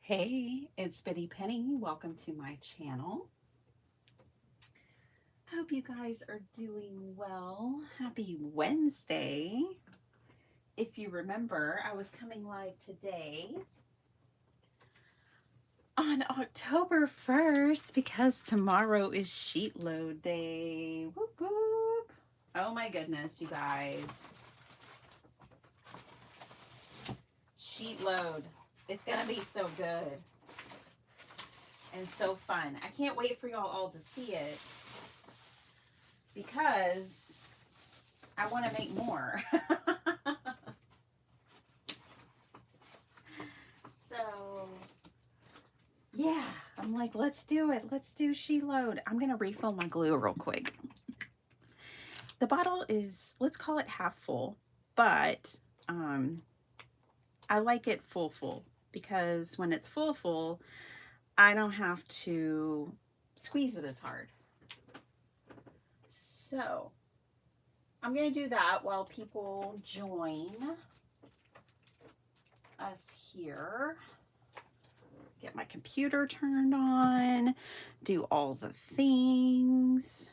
Hey, it's Bitty Penny. Welcome to my channel. I hope you guys are doing well. Happy Wednesday. If you remember, I was coming live today on October 1st because tomorrow is sheet load day. Whoop whoop. Oh my goodness, you guys. Sheet load. It's going to be so good and so fun. I can't wait for y'all all to see it because I want to make more. So, yeah, I'm like, let's do it. Let's do sheet load. I'm going to refill my glue real quick. The bottle is, let's call it half full, but I like it full because when it's full, I don't have to squeeze it as hard. So, I'm going to do that while people join us here. Get my computer turned on, do all the things.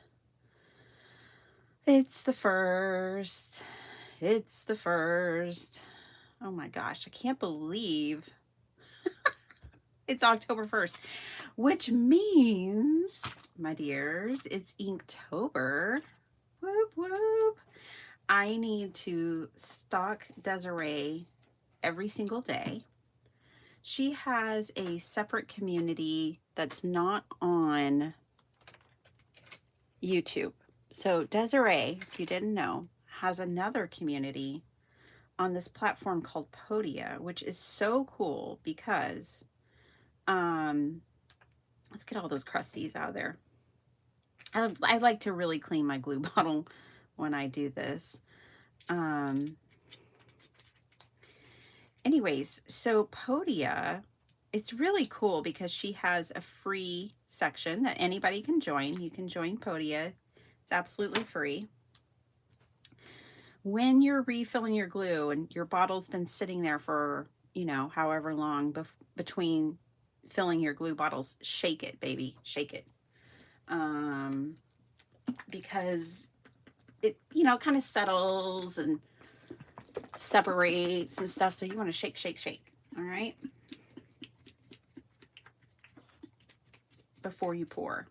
It's the first. It's the first. Oh my gosh, I can't believe it's October 1st, which means, my dears, it's Inktober. Whoop, whoop. I need to stalk Desiree every single day. She has a separate community that's not on YouTube. So Desiree, if you didn't know, has another community on this platform called Podia, which is so cool because let's get all those crusties out of there. I like to really clean my glue bottle when I do this. Anyways, so Podia, it's really cool because she has a free section that anybody can join. You can join Podia. It's absolutely free. When you're refilling your glue and your bottle's been sitting there for, you know, however long between filling your glue bottles, shake it, baby, shake it. Because it, you know, kind of settles and separates and stuff. So you want to shake, shake, shake. All right. Before you pour.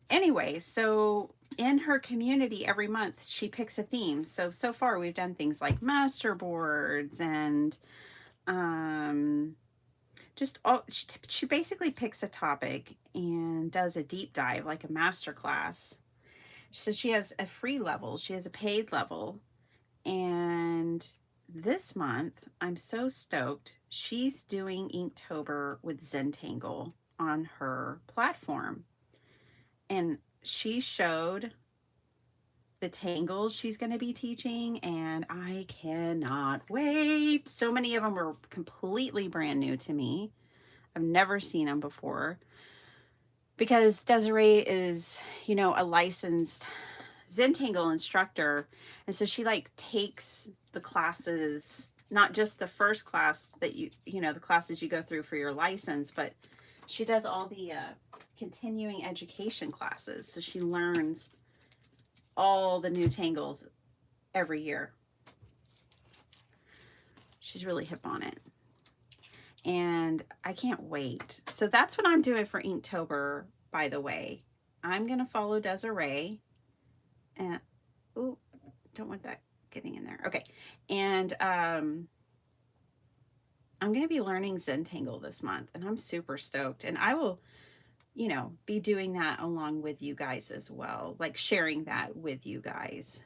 Anyway, so in her community every month she picks a theme. So far we've done things like master boards and just all she basically picks a topic and does a deep dive like a master class. So she has a free level, she has a paid level, and this month I'm so stoked. She's doing Inktober with Zentangle on her platform. And she showed the tangles she's going to be teaching, and I cannot wait. So many of them were completely brand new to me. I've never seen them before because Desiree is, you know, a licensed Zentangle instructor. And so she like takes the classes, not just the first class that you know, the classes you go through for your license, but she does all the continuing education classes. So she learns all the new tangles every year. She's really hip on it. And I can't wait. So that's what I'm doing for Inktober, by the way. I'm going to follow Desiree. And, ooh, don't want that getting in there. Okay. And I'm going to be learning Zentangle this month. And I'm super stoked. And I will, you know, be doing that along with you guys as well. Like sharing that with you guys.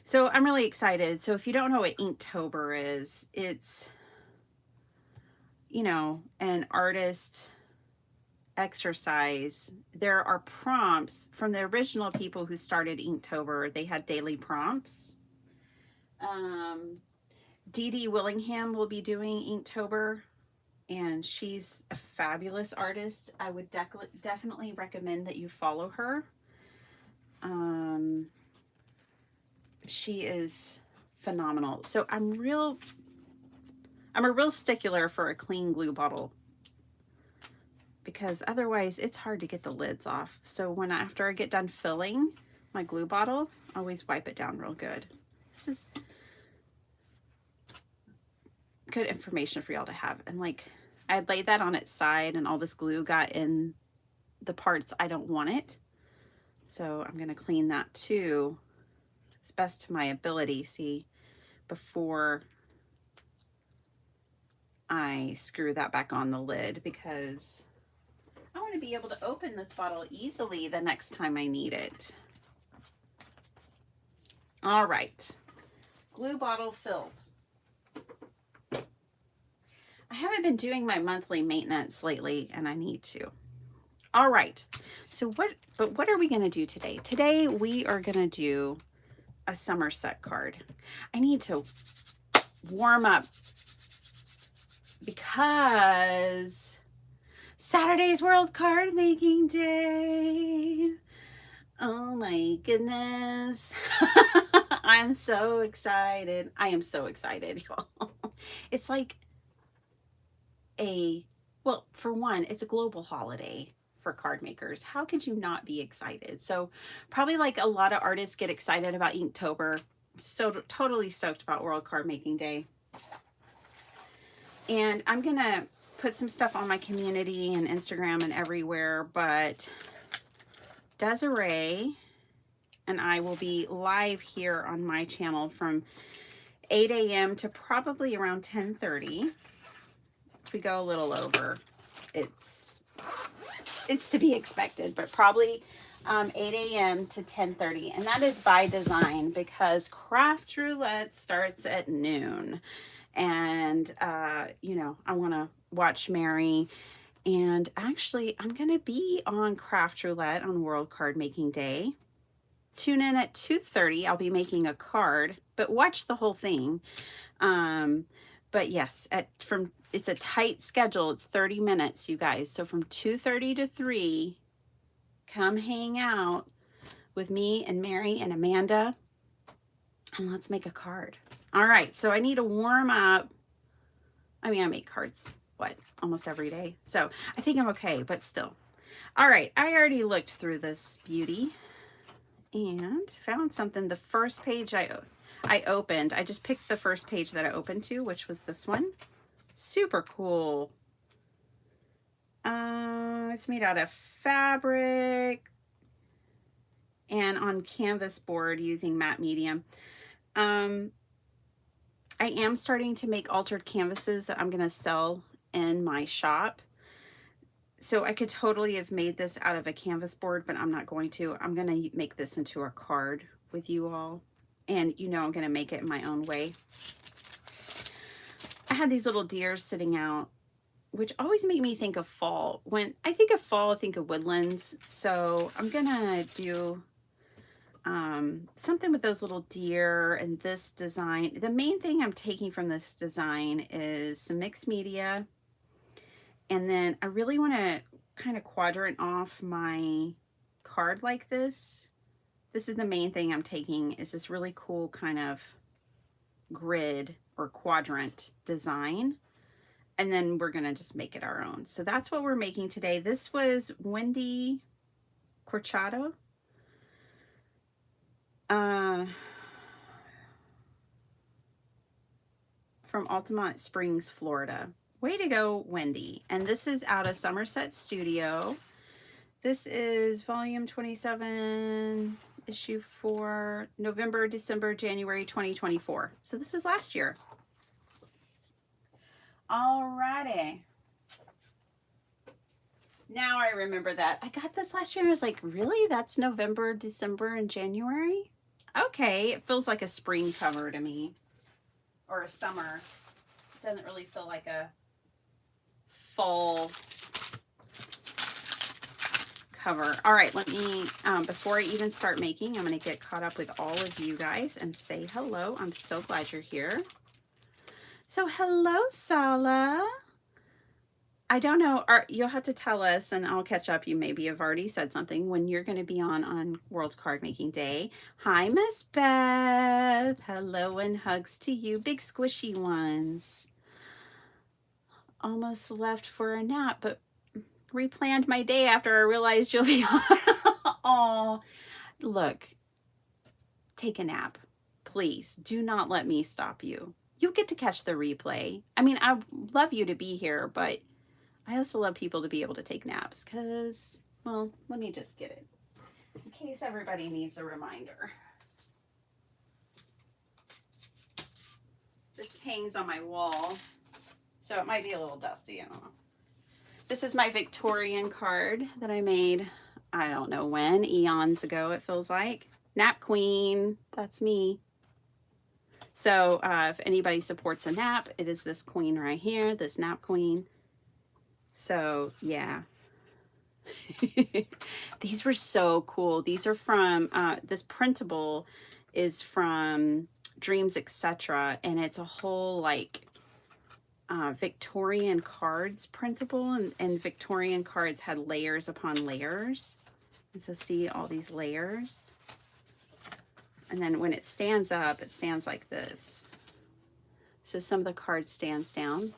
So I'm really excited. So if you don't know what Inktober is, it's, you know, an artist exercise. There are prompts from the original people who started Inktober. They had daily prompts. Dee Dee Willingham will be doing Inktober, and she's a fabulous artist. I would definitely recommend that you follow her. She is phenomenal. So I'm I'm a real stickler for a clean glue bottle because otherwise it's hard to get the lids off. So after I get done filling my glue bottle, I always wipe it down real good. This is good information for y'all to have. And like, I laid that on its side and all this glue got in the parts I don't want it. So I'm going to clean that too, as best to my ability, see, before I screw that back on the lid, because I want to be able to open this bottle easily the next time I need it. All right, glue bottle filled. I haven't been doing my monthly maintenance lately, and I need to. All right, so what are we going to do today? Today we are going to do a Somerset card. I need to warm up because Saturday's World Card Making Day. Oh my goodness. I'm so excited. I am so excited, y'all. It's like well, for one, it's a global holiday for card makers. How could you not be excited? So probably like a lot of artists get excited about Inktober. So totally stoked about World Card Making Day. And I'm going to put some stuff on my community and Instagram and everywhere, but Desiree and I will be live here on my channel from 8 a.m. to probably around 10:30. If we go a little over, it's to be expected, but probably 8 a.m. to 10:30. And that is by design because Craft Roulette starts at noon. And, you know, I want to watch Mary. And actually, I'm going to be on Craft Roulette on World Card Making Day. Tune in at 2:30. I'll be making a card, but watch the whole thing. But yes, it's a tight schedule. It's 30 minutes, you guys. So from 2:30 to 3, come hang out with me and Mary and Amanda, and let's make a card. All right, so I need to warm up. I mean, I make cards, almost every day. So I think I'm okay, but still. All right, I already looked through this beauty and found something. The first page I opened, I just picked the first page that I opened to, which was this one. Super cool. It's made out of fabric and on canvas board using matte medium. I am starting to make altered canvases that I'm going to sell in my shop. So I could totally have made this out of a canvas board, but I'm not going to. I'm going to make this into a card with you all. And you know I'm going to make it in my own way. I had these little deers sitting out, which always make me think of fall. When I think of fall, I think of woodlands. So I'm going to do something with those little deer and this design. The main thing I'm taking from this design is some mixed media. And then I really want to kind of quadrant off my card like this. This is the main thing I'm taking, is this really cool kind of grid or quadrant design. And then we're going to just make it our own. So that's what we're making today. This was Wendy Corchado. From Altamont Springs, Florida. Way to go, Wendy. And this is out of Somerset Studio. This is volume 27, issue 4, November, December, January 2024. So this is last year. Alrighty. Now I remember that. I got this last year and I was like, really? That's November, December, and January? Okay, it feels like a spring cover to me. Or a summer. It doesn't really feel like a fall cover. All right, let me, before I even start making, I'm going to get caught up with all of you guys and say hello. I'm so glad you're here. So hello, Sala. I don't know, you'll have to tell us and I'll catch up. You maybe have already said something when you're going to be on World Card Making Day. Hi, Miss Beth. Hello and hugs to you, big squishy ones. almost left for a nap, but replanned my day after I realized you'll be on. Oh, look, take a nap. Please do not let me stop you. You get to catch the replay. I mean, I love you to be here, but I also love people to be able to take naps because, well, let me just get it in case everybody needs a reminder. This hangs on my wall, so it might be a little dusty. I don't know. This is my Victorian card that I made, I don't know when, eons ago it feels like. Nap Queen, that's me. So if anybody supports a nap, it is this queen right here, this nap queen. So yeah. These were so cool. These are from, this printable is from Dreams Etc. And it's a whole like Victorian cards printable, and Victorian cards had layers upon layers. And so see all these layers. And then when it stands up, it stands like this. So some of the cards stands down.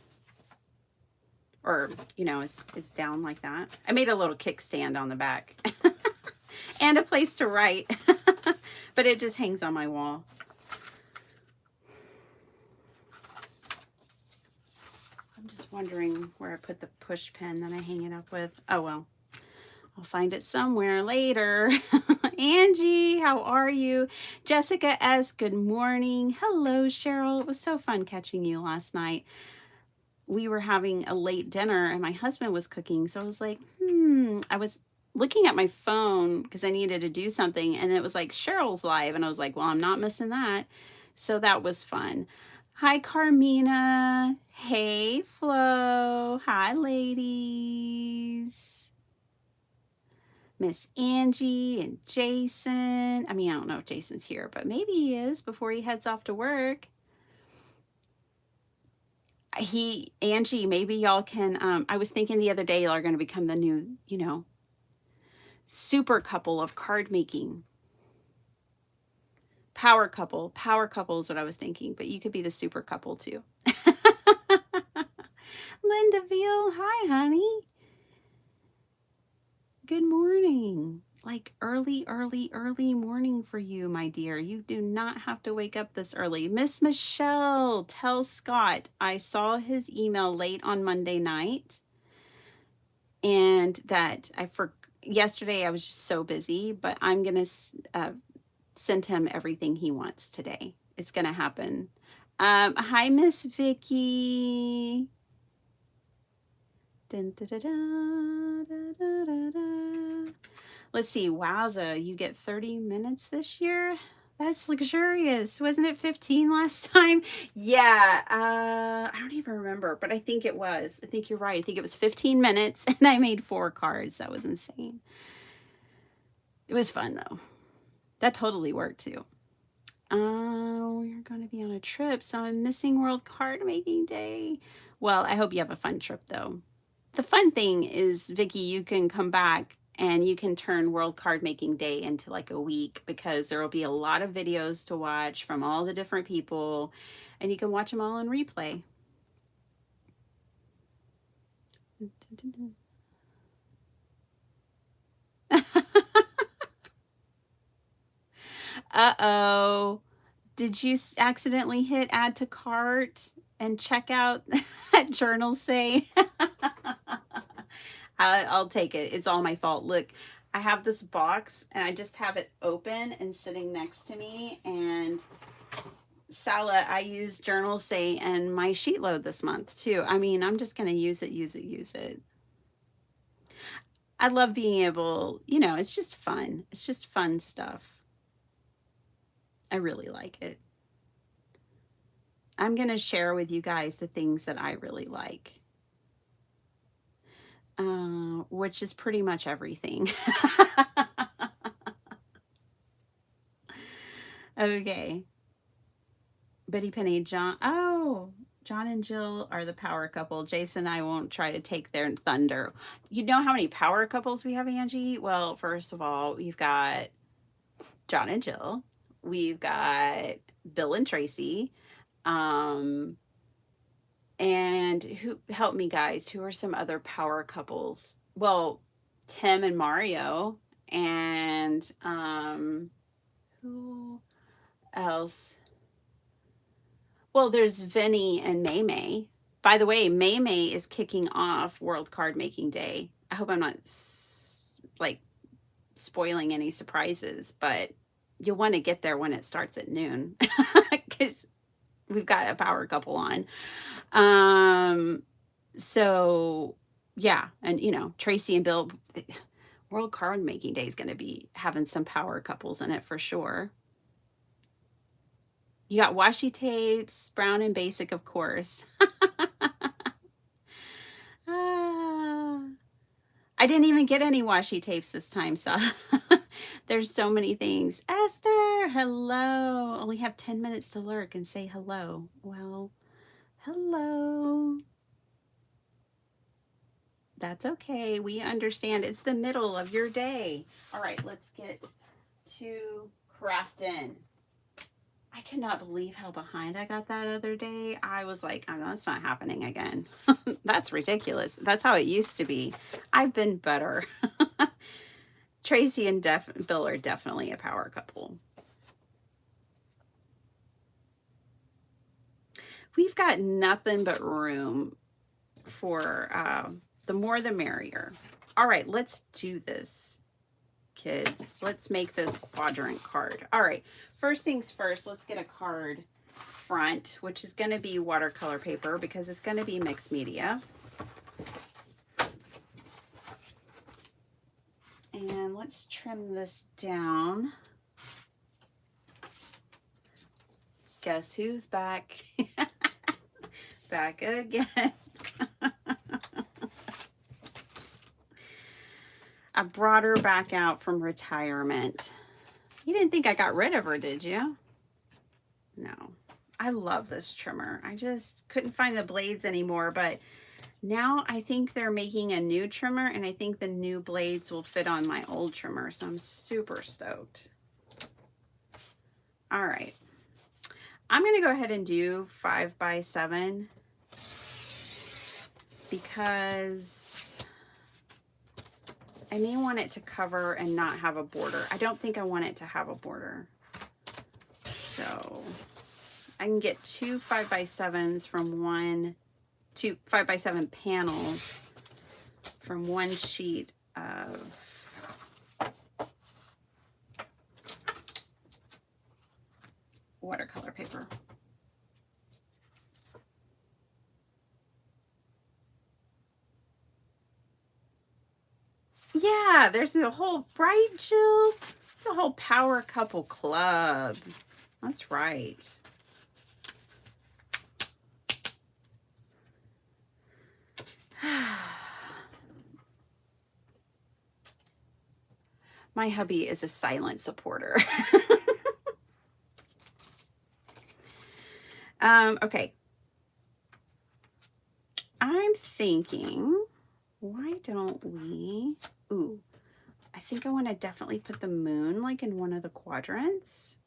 Or, you know, it's down like that. I made a little kickstand on the back. And a place to write. But it just hangs on my wall. I'm just wondering where I put the push pin that I hang it up with. Oh, well. I'll find it somewhere later. Angie, how are you? Jessica S., good morning. Hello, Cheryl. It was so fun catching you last night. We were having a late dinner and my husband was cooking. So I was like, I was looking at my phone because I needed to do something. And it was like Cheryl's live. And I was like, well, I'm not missing that. So that was fun. Hi, Carmina. Hey, Flo. Hi, ladies. Miss Angie and Jason. I mean, I don't know if Jason's here, but maybe he is before he heads off to work. Angie, maybe y'all can, I was thinking the other day, y'all are going to become the new, you know, super couple of card making. Power couple is what I was thinking, but you could be the super couple too. Linda Veal, hi, honey. Good morning. Like early morning for you, my dear. You do not have to wake up this early. Miss Michelle, tell Scott I saw his email late on Monday night and that yesterday I was just so busy, but I'm going to send him everything he wants today. It's going to happen. Hi, Miss Vicky. Dun, da, da, da, da, da, da. Let's see. Wowza, you get 30 minutes this year? That's luxurious. Wasn't it 15 last time? Yeah. I don't even remember, but I think it was. I think you're right. I think it was 15 minutes and I made 4 cards. That was insane. It was fun though. That totally worked too. We're going to be on a trip, so I'm missing World Card Making Day. Well, I hope you have a fun trip though. The fun thing is, Vicky, you can come back and you can turn World Card Making Day into like a week because there will be a lot of videos to watch from all the different people and you can watch them all in replay. Uh-oh. Did you accidentally hit add to cart and check out at Journal Say? I'll take it. It's all my fault. Look, I have this box and I just have it open and sitting next to me. And Sala, I use Journal Say and my sheet load this month too. I mean, I'm just going to use it. I love being able, you know, it's just fun. It's just fun stuff. I really like it. I'm going to share with you guys the things that I really like. Which is pretty much everything. Okay. Betty Penny, John and Jill are the power couple. Jason and I won't try to take their thunder. You know how many power couples we have, Angie? Well, first of all, we've got John and Jill. We've got Bill and Tracy. And who help me, guys? Who are some other power couples? Well, Tim and Mario, and who else? Well, there's Vinny and May May. By the way, May May is kicking off World Card Making Day. I hope I'm not like spoiling any surprises, but you'll want to get there when it starts at noon because we've got a power couple on. So yeah, and you know, Tracy and Bill, World Card Making Day is going to be having some power couples in it for sure. You got washi tapes, brown and basic, of course. Ah, I didn't even get any washi tapes this time, so there's so many things. Esther, hello. Only have 10 minutes to lurk and say hello. Well, hello. That's okay. We understand. It's the middle of your day. All right, let's get to crafting. I cannot believe how behind I got that other day. I was like, oh, that's not happening again. That's ridiculous. That's how it used to be. I've been better. Tracy and Bill are definitely a power couple. We've got nothing but room for the more the merrier. All right, let's do this, kids. Let's make this quadrant card. All right, first things first, let's get a card front, which is going to be watercolor paper because it's going to be mixed media. And let's trim this down. Guess who's back? Back again. I brought her back out from retirement. You didn't think I got rid of her, did you? No. I love this trimmer. I just couldn't find the blades anymore, but now I think they're making a new trimmer, and I think the new blades will fit on my old trimmer, so I'm super stoked. All right. I'm going to go ahead and do 5x7 because I may want it to cover and not have a border. I don't think I want it to have a border. So I can get two 5x7s from two 5x7 panels from one sheet of watercolor paper. Yeah, there's a whole bright chill, the whole power couple club. That's right. My hubby is a silent supporter. Okay. I'm thinking, why don't we, I think I want to definitely put the moon like in one of the quadrants.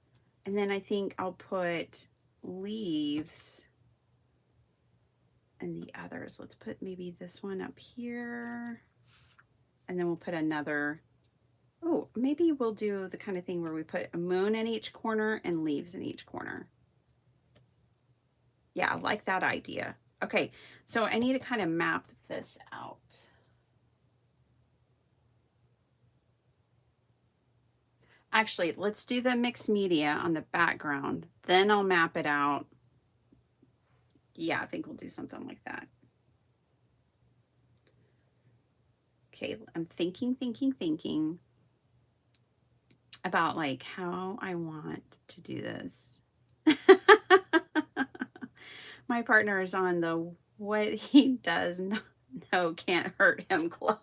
And then I think I'll put leaves in the others. Let's put maybe this one up here. And then we'll put another, maybe we'll do the kind of thing where we put a moon in each corner and leaves in each corner. Yeah, I like that idea. Okay, so I need to kind of map this out. Actually, let's do the mixed media on the background. Then I'll map it out. Yeah, I think we'll do something like that. Okay, I'm thinking about like how I want to do this. My partner is on the what he does not know can't hurt him club.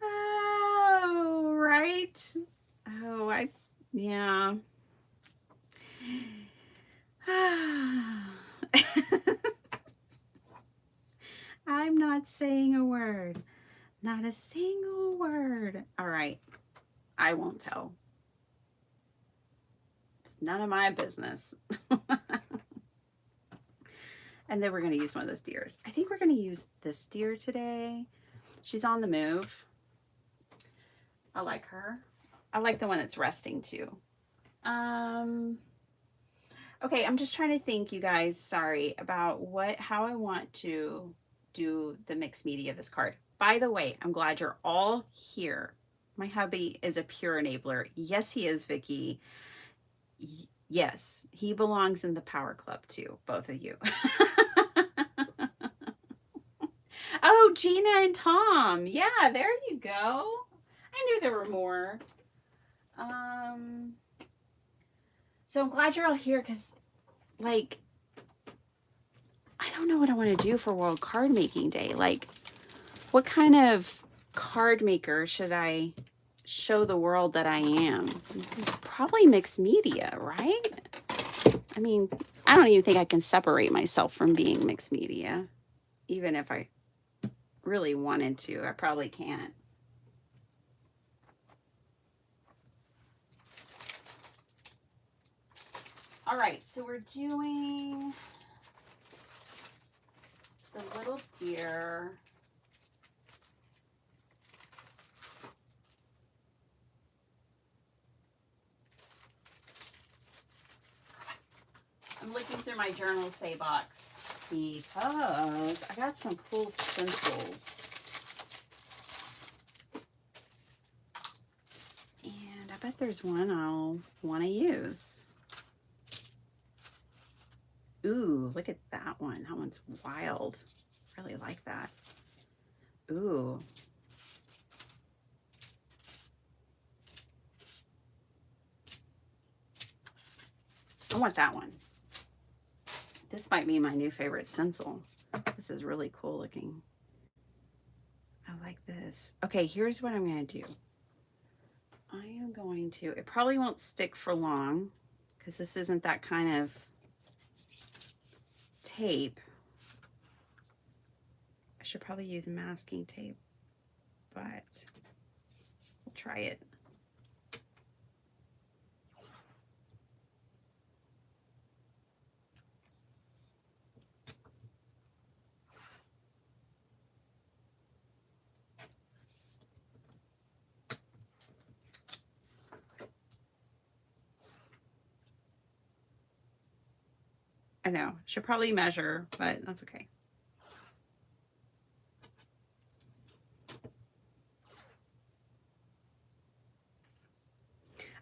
Oh, right. Oh, yeah. I'm not saying a word. Not a single word. All right. I won't tell. It's none of my business. And then we're going to use one of those deers. I think we're going to use this deer today. She's on the move. I like her. I like the one that's resting too. Okay, I'm just trying to think, you guys, sorry, about how I want to do the mixed media of this card. By the way, I'm glad you're all here. My hubby is a pure enabler. Yes, he is, Vicky. Yes, he belongs in the power club too, both of you. Oh, Gina and Tom. Yeah, there you go. I knew there were more. So I'm glad you're all here because, like, I don't know what I want to do for World Card Making Day. Like, what kind of card maker should I show the world that I am? Probably mixed media, right? I mean, I don't even think I can separate myself from being mixed media. Even if I really wanted to, I probably can't. All right, so we're doing the little deer. I'm looking through my journal say box because I got some cool stencils. And I bet there's one I'll want to use. Ooh, look at that one. That one's wild. Really like that. Ooh. I want that one. This might be my new favorite stencil. This is really cool looking. I like this. Okay, here's what I'm going to do. I am going to, it probably won't stick for long because this isn't that kind of tape. I should probably use masking tape, but we'll try it. I know, should probably measure, but that's okay.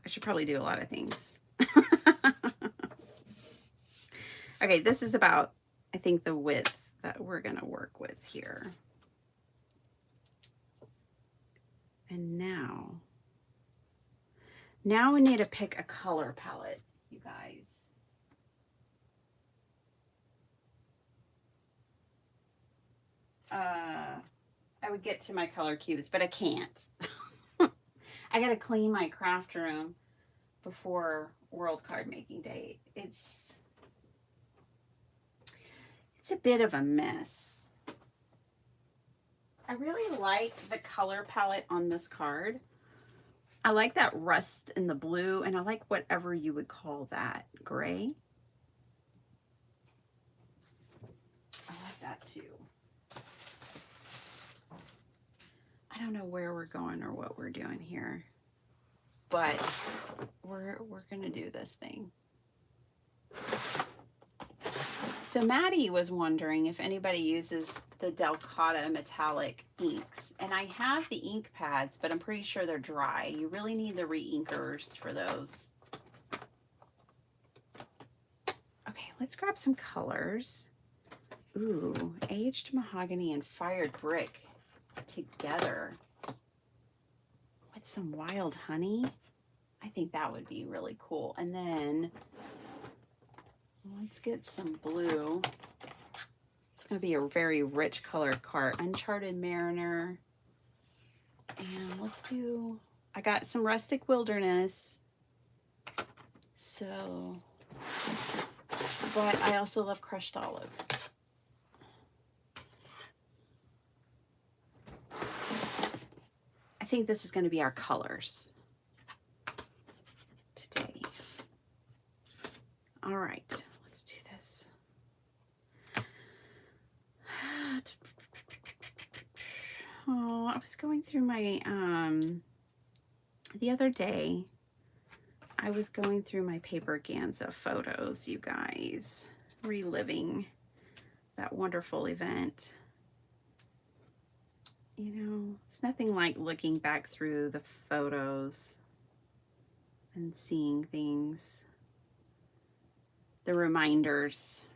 I should probably do a lot of things. Okay, this is about, I think, the width that we're going to work with here. And now we need to pick a color palette, you guys. I would get to my color cubes, but I can't. I got to clean my craft room before World Card Making Day. It's a bit of a mess. I really like the color palette on this card. I like that rust in the blue, and I like whatever you would call that, gray. I like that too. I don't know where we're going or what we're doing here, but we're gonna do this thing. So Maddie was wondering if anybody uses the Delcata metallic inks, and I have the ink pads, but I'm pretty sure they're dry. You really need the re-inkers for those. Okay, let's grab some colors. Ooh, aged mahogany and fired brick together with some wild honey. I think that would be really cool. And then let's get some blue. It's going to be a very rich colored card. Uncharted Mariner. And let's do, I got some Rustic Wilderness. So, but I also love Crushed Olive. I think this is going to be our colors today. right, let's do this. Oh, I was going through my, the other day, I was going through my paper Ganza photos, you guys, reliving that wonderful event. You know, it's nothing like looking back through the photos and seeing things, the reminders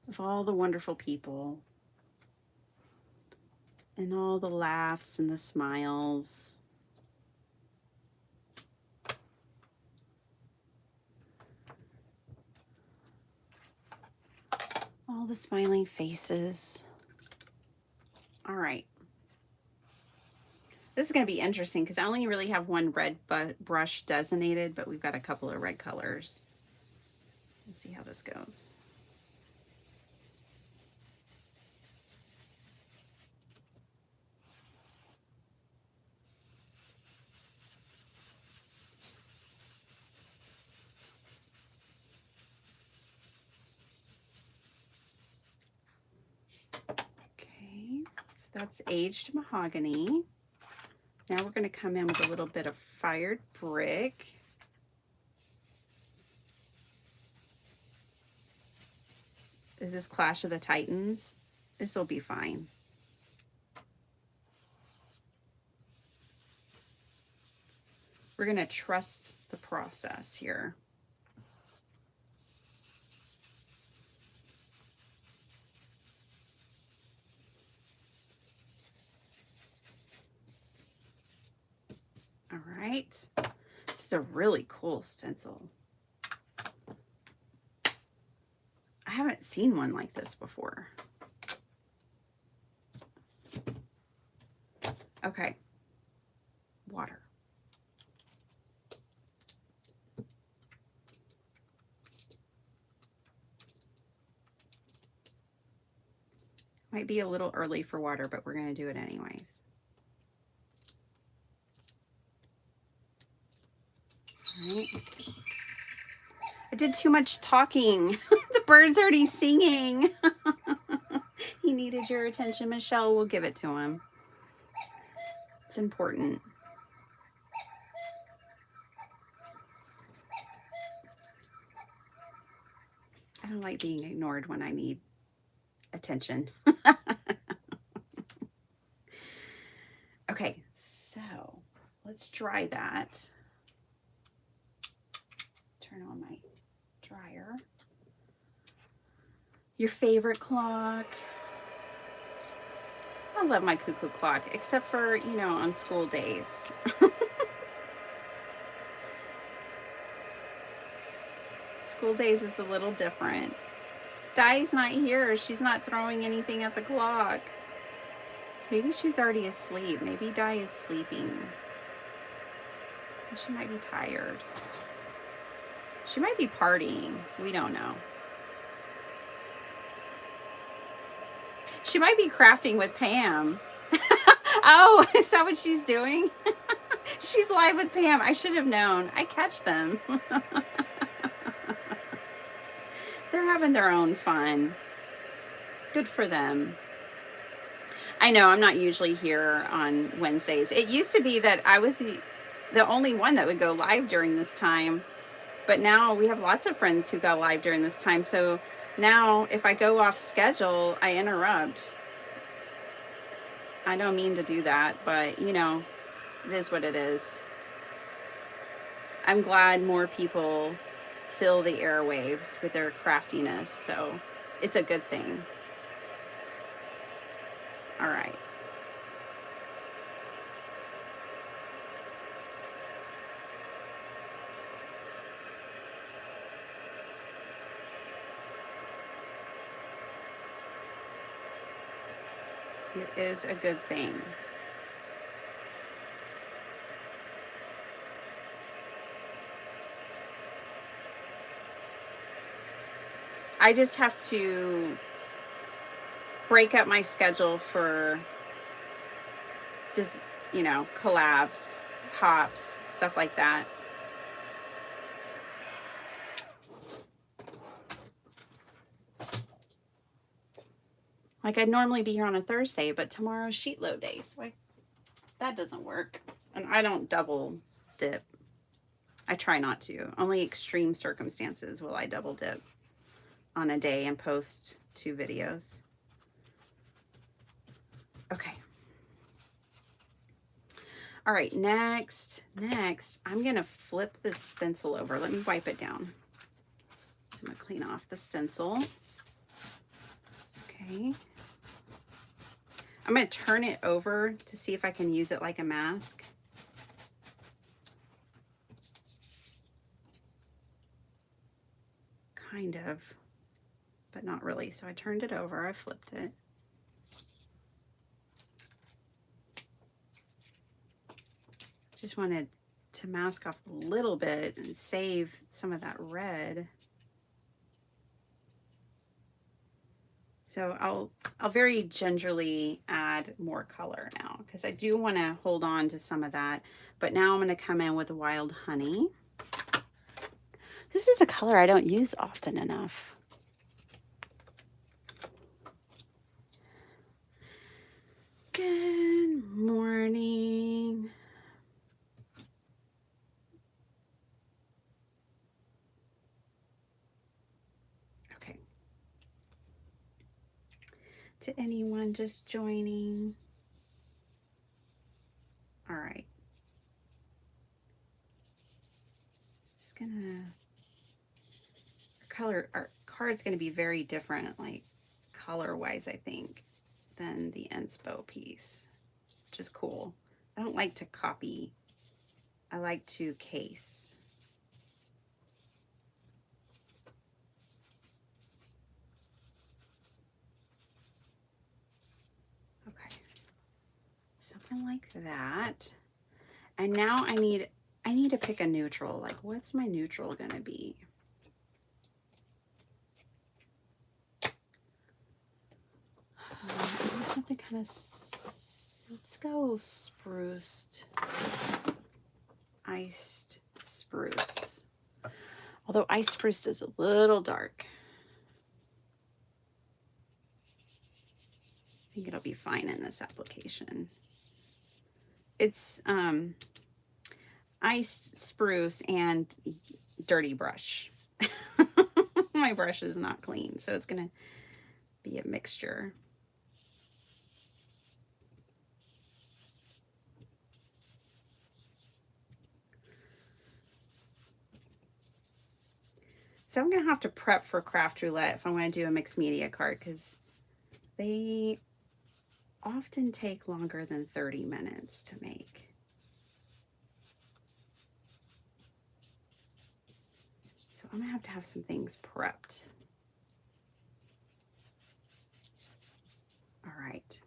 of all the wonderful people and all the laughs and the smiles. All the smiling faces. All right. This is going to be interesting because I only really have one red brush designated, but we've got a couple of red colors. Let's see how this goes. Okay, so that's aged mahogany. Now we're going to come in with a little bit of fired brick. Is this Clash of the Titans? This will be fine. We're going to trust the process here. All right. This is a really cool stencil. I haven't seen one like this before. Okay. Water. Might be a little early for water, but we're going to do it anyways. All right. I did too much talking. The bird's already singing. He needed your attention, Michelle. We'll give it to him. It's important. I don't like being ignored when I need attention. Okay, so let's dry that. Turn on my dryer. Your favorite clock. I love my cuckoo clock, except for, you know, on school days. School days is a little different. Di's not here. She's not throwing anything at the clock. Maybe she's already asleep. Maybe Di is sleeping. She might be tired. She might be partying. We don't know. She might be crafting with Pam. Oh, is that what she's doing? She's live with Pam. I should have known. I catch them. They're having their own fun. Good for them. I know I'm not usually here on Wednesdays. It used to be that I was the only one that would go live during this time. But now we have lots of friends who go live during this time. So now if I go off schedule, I interrupt. I don't mean to do that, but you know, it is what it is. I'm glad more people fill the airwaves with their craftiness. So it's a good thing. All right. It is a good thing. I just have to break up my schedule for this, you know, collabs, hops, stuff like that. Like I'd normally be here on a Thursday, but tomorrow's sheet load day, so that doesn't work. And I don't double dip. I try not to. Only extreme circumstances will I double dip on a day and post 2 videos. Okay. All right, next, I'm gonna flip this stencil over. Let me wipe it down. So I'm gonna clean off the stencil. Okay. I'm gonna turn it over to see if I can use it like a mask. Kind of, but not really. So I turned it over, I flipped it. Just wanted to mask off a little bit and save some of that red. So I'll very gingerly add more color now because I do want to hold on to some of that. But now I'm going to come in with Wild Honey. This is a color I don't use often enough. Good morning. Okay. To anyone just joining. All right. Just gonna, our card's gonna be very different, like color-wise, I think, than the inspo piece, which is cool. I don't like to copy. I like to case. Okay, something like that. And now I need to pick a neutral. Like, what's my neutral gonna be? Something kind of, let's go spruced, iced spruce. Although iced spruce is a little dark. I think it'll be fine in this application. It's iced spruce and dirty brush. My brush is not clean, so it's gonna be a mixture. So I'm gonna have to prep for Craft Roulette if I want to do a mixed media card, because they often take longer than 30 minutes to make. So I'm gonna have to have some things prepped. All right.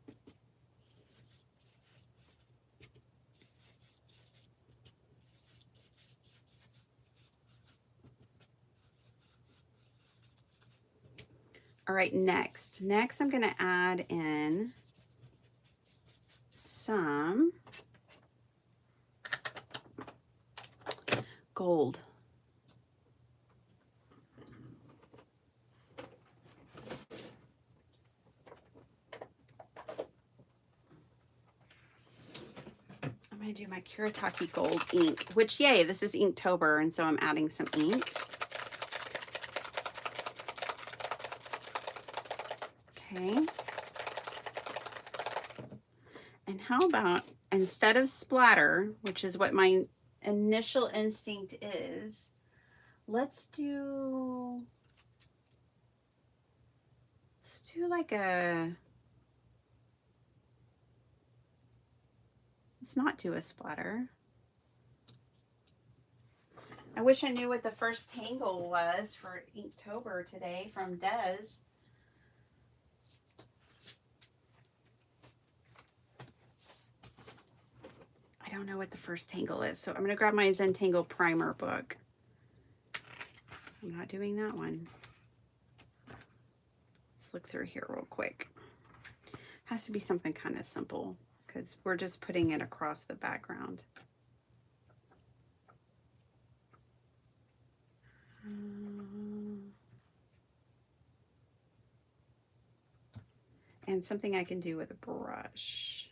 All right, next I'm gonna add in some gold. I'm gonna do my Kuretake Gold ink, which, yay, this is Inktober, and so I'm adding some ink. Okay. And how about, instead of splatter, which is what my initial instinct is, let's do like a, let's not do a splatter. I wish I knew what the first tangle was for Inktober today from Des. I don't know what the first tangle is, so I'm going to grab my Zentangle primer book. I'm not doing that one. Let's look through here real quick. Has to be something kind of simple because we're just putting it across the background. And find something I can do with a brush.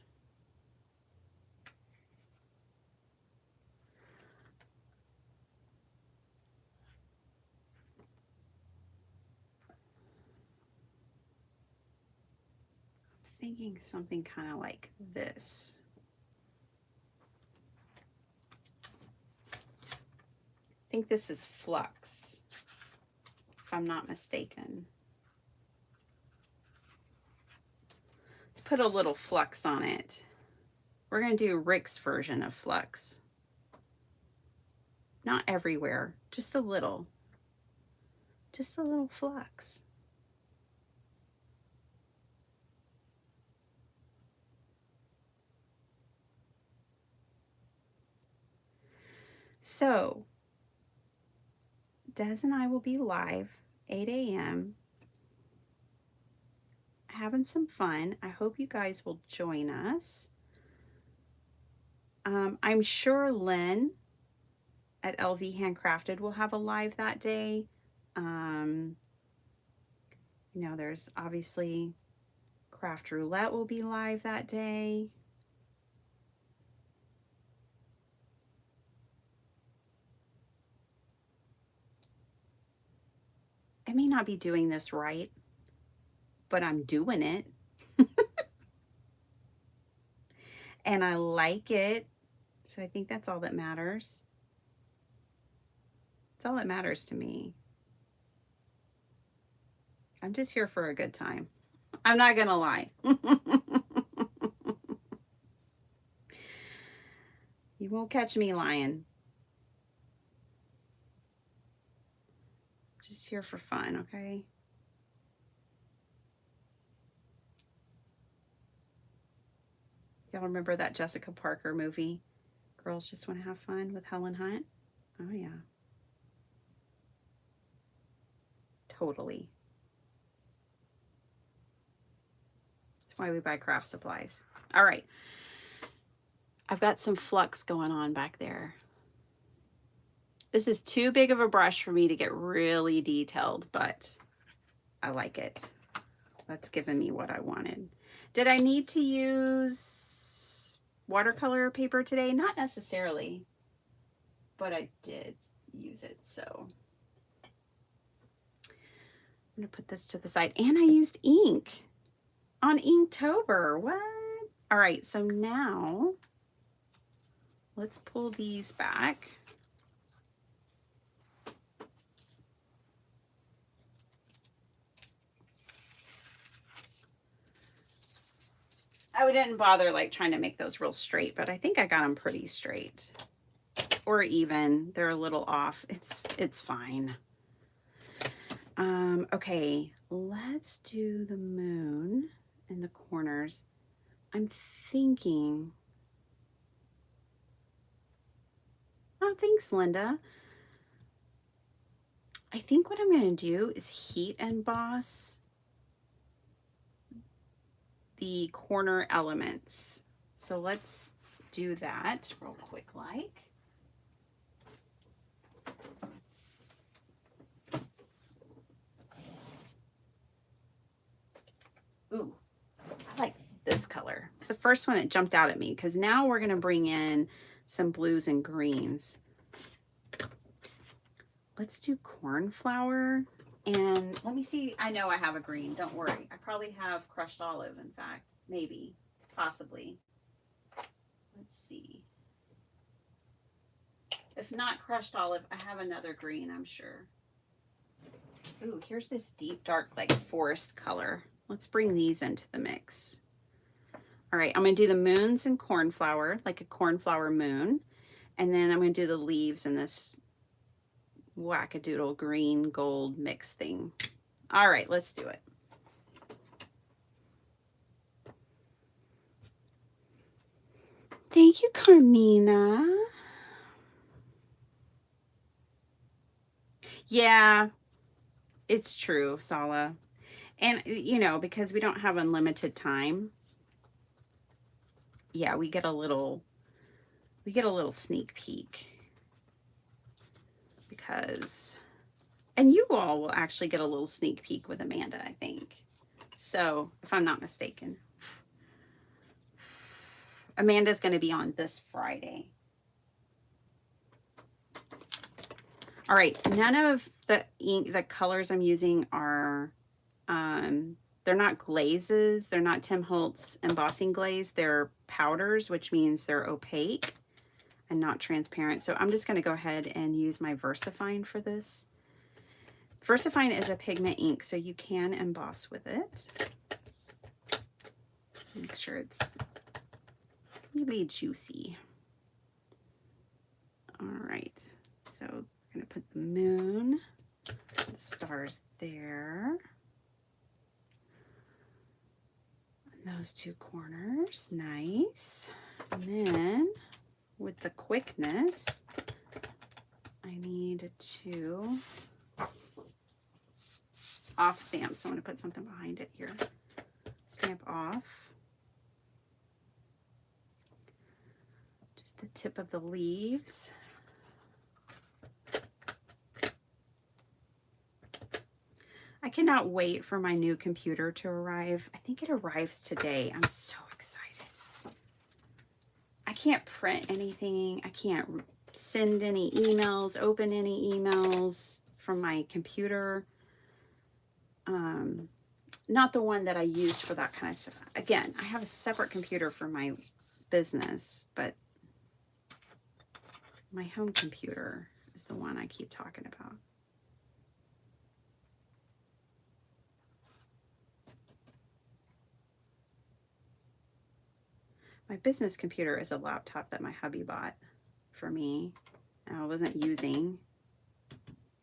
I'm thinking something kind of like this. I think this is Flux, if I'm not mistaken. Let's put a little Flux on it. We're going to do Rick's version of Flux. Not everywhere, just a little. Just a little Flux. So, Des and I will be live 8 a.m. having some fun. I hope you guys will join us. I'm sure Lynn at LV Handcrafted will have a live that day. You know, there's obviously Craft Roulette will be live that day. I may not be doing this right, but I'm doing it. And I like it. So I think that's all that matters. It's all that matters to me. I'm just here for a good time. I'm not gonna lie. You won't catch me lying. Just here for fun, okay? Y'all remember that Jessica Parker movie, Girls Just Want to Have Fun, with Helen Hunt? Oh yeah. Totally. That's why we buy craft supplies. All right. I've got some Flux going on back there. This is too big of a brush for me to get really detailed, but I like it. That's given me what I wanted. Did I need to use watercolor paper today? Not necessarily, but I did use it, so I'm gonna put this to the side. And I used ink on Inktober. What? All right, so now let's pull these back. I didn't bother like trying to make those real straight, but I think I got them pretty straight or even. They're a little off. It's fine. Okay, let's do the moon in the corners. I'm thinking, oh, thanks, Linda. I think what I'm going to do is heat emboss the corner elements. So let's do that real quick like. Ooh, I like this color. It's the first one that jumped out at me because now we're going to bring in some blues and greens. Let's do cornflower. And let me see. I know I have a green. Don't worry. I probably have crushed olive, in fact. Maybe. Possibly. Let's see. If not crushed olive, I have another green, I'm sure. Ooh, here's this deep, dark, like forest color. Let's bring these into the mix. All right, I'm going to do the moons and cornflower, like a cornflower moon. And then I'm going to do the leaves in this wackadoodle green gold mix thing. All right, let's do it. Thank you, Carmina. Yeah, it's true, Sala. And, you know, because we don't have unlimited time, yeah, we get a little sneak peek. Because, and you all will actually get a little sneak peek with Amanda, I think. So, if I'm not mistaken. Amanda's going to be on this Friday. All right, none of the colors I'm using are, they're not glazes. They're not Tim Holtz embossing glaze. They're powders, which means they're opaque and not transparent. So I'm just going to go ahead and use my VersaFine for this. VersaFine is a pigment ink, so you can emboss with it. Make sure it's really juicy. All right, so I'm going to put the moon, the stars there. And those two corners, nice. And then with the quickness, I need to off stamp. So I'm going to put something behind it here. Stamp off. Just the tip of the leaves. I cannot wait for my new computer to arrive. I think it arrives today. I'm so excited. I can't print anything. I can't send any emails, open any emails from my computer. Not the one that I use for that kind of stuff. Again, I have a separate computer for my business, but my home computer is the one I keep talking about. My business computer is a laptop that my hubby bought for me. I wasn't using,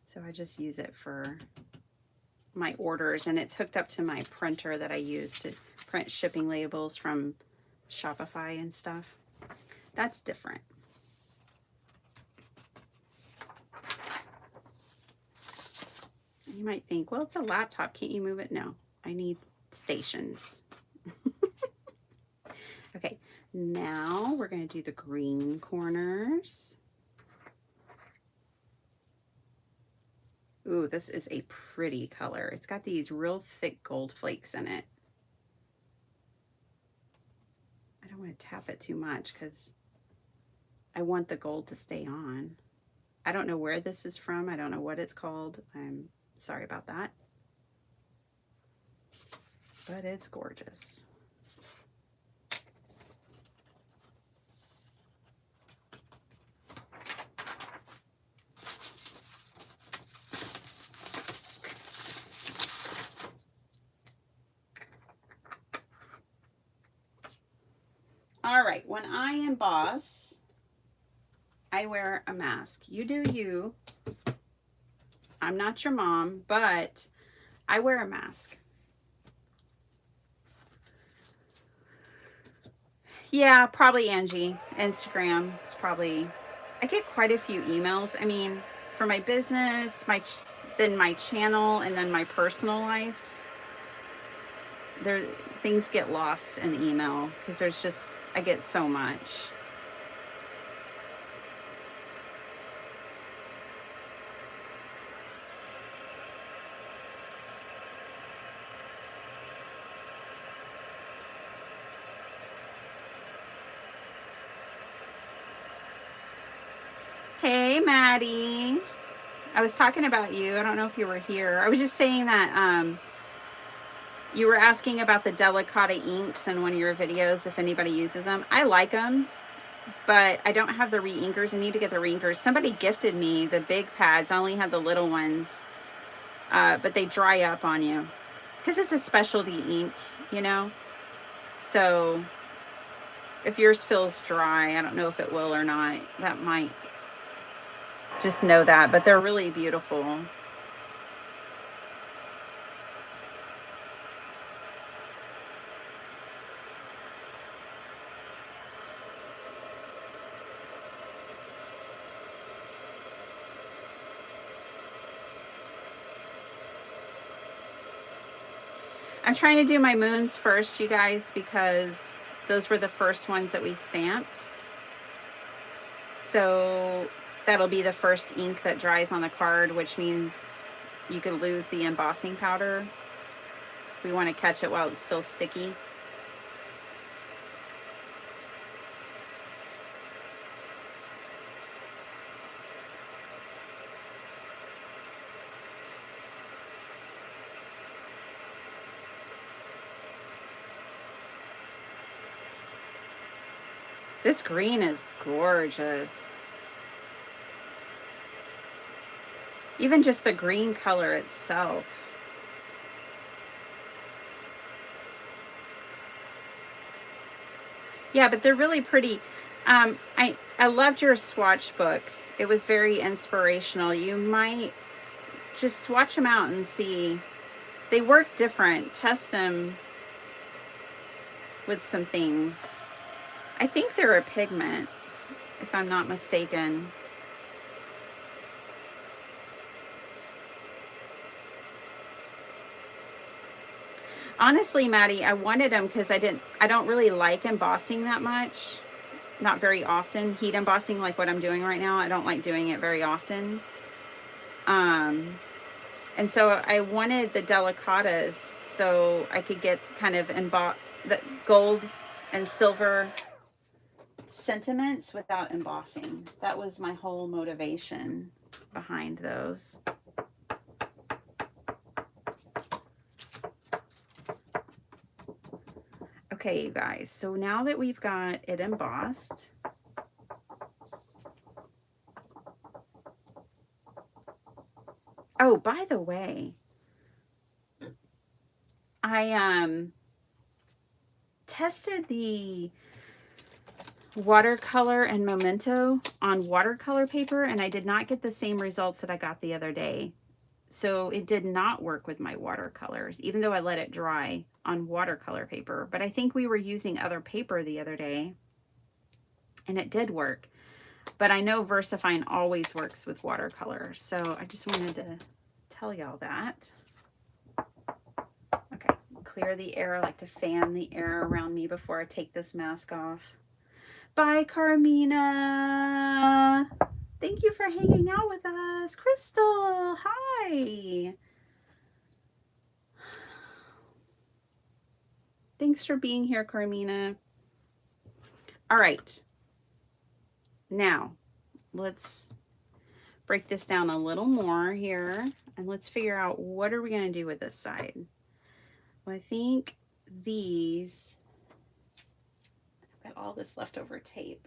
so I just use it for my orders, and it's hooked up to my printer that I use to print shipping labels from Shopify and stuff. That's different. You might think, well, it's a laptop. Can't you move it? No, I need stations. Okay, now we're going to do the green corners. Ooh, this is a pretty color. It's got these real thick gold flakes in it. I don't want to tap it too much because I want the gold to stay on. I don't know where this is from. I don't know what it's called. I'm sorry about that. But it's gorgeous. All right, when I emboss, I wear a mask. You do you. I'm not your mom, but I wear a mask. Yeah, probably Angie. Instagram is probably, I get quite a few emails. I mean, for my business, then my channel, and then my personal life. Things get lost in email because I get so much. Hey, Maddie. I was talking about you. I don't know if you were here. I was just saying that you were asking about the Delicata inks in one of your videos, if anybody uses them. I like them, but I don't have the re-inkers. I need to get the re-inkers. Somebody gifted me the big pads. I only have the little ones, but they dry up on you because it's a specialty ink, you know? So if yours feels dry, I don't know if it will or not. That might, just know that, but they're really beautiful. I'm trying to do my moons first, you guys, because those were the first ones that we stamped. So that'll be the first ink that dries on the card, which means you could lose the embossing powder. We want to catch it while it's still sticky. This green is gorgeous. Even just the green color itself. Yeah, but they're really pretty. I loved your swatch book. It was very inspirational. You might just swatch them out and see. They work different. Test them with some things. I think they're a pigment, if I'm not mistaken. Honestly, Maddie, I wanted them because I don't really like embossing that much. Not very often. Heat embossing like what I'm doing right now. I don't like doing it very often. And so I wanted the delicatas so I could get kind of the gold and silver sentiments without embossing. That was my whole motivation behind those. Okay, you guys, so now that we've got it embossed, oh, by the way, I tested the watercolor and Memento on watercolor paper, and I did not get the same results that I got the other day. So it did not work with my watercolors, even though I let it dry on watercolor paper. But I think we were using other paper the other day, and it did work. But I know VersaFine always works with watercolor, so I just wanted to tell y'all that. Okay, clear the air. I like to fan the air around me before I take this mask off. Bye, Carmina. Thank you for hanging out with us. Crystal, hi. Thanks for being here, Carmina. All right. Now, let's break this down a little more here, and let's figure out what are we going to do with this side. Well, I think these, I've got all this leftover tape.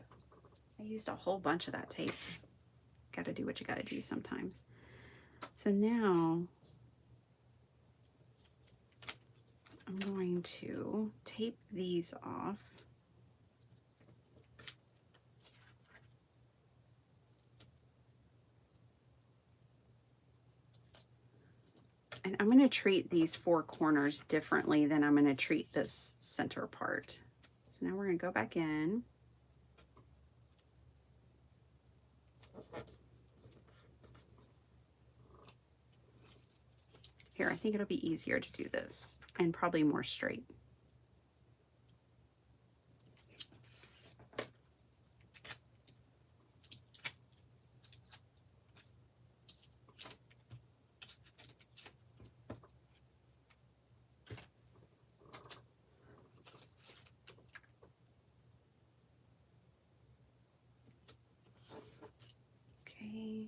I used a whole bunch of that tape. Got to do what you got to do sometimes. So now I'm going to tape these off. And I'm going to treat these four corners differently than I'm going to treat this center part. So now we're going to go back in. Here, I think it'll be easier to do this and probably more straight. Okay.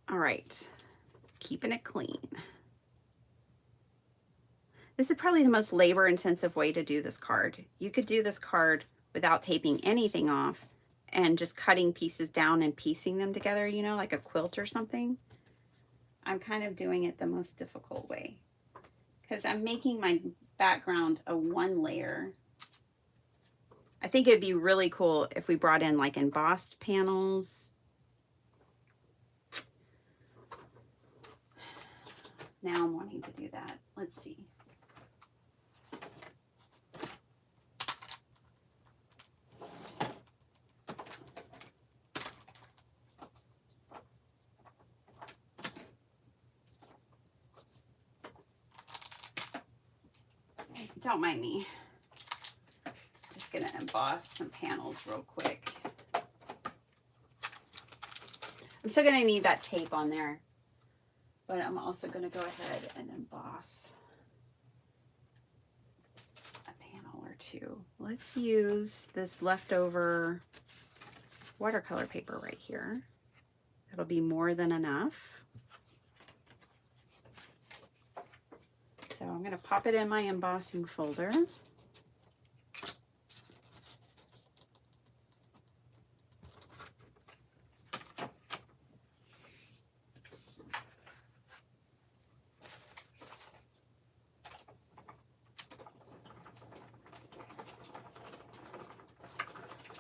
All right, keeping it clean. This is probably the most labor-intensive way to do this card. You could do this card without taping anything off and just cutting pieces down and piecing them together, you know, like a quilt or something. I'm kind of doing it the most difficult way because I'm making my background a one layer. I think it'd be really cool if we brought in like embossed panels. Now I'm wanting to do that. Let's see. don't mind me. Just gonna emboss some panels real quick. I'm still gonna need that tape on there, but I'm also gonna go ahead and emboss a panel or two. Let's use this leftover watercolor paper right here. That'll be more than enough. So I'm gonna pop it in my embossing folder.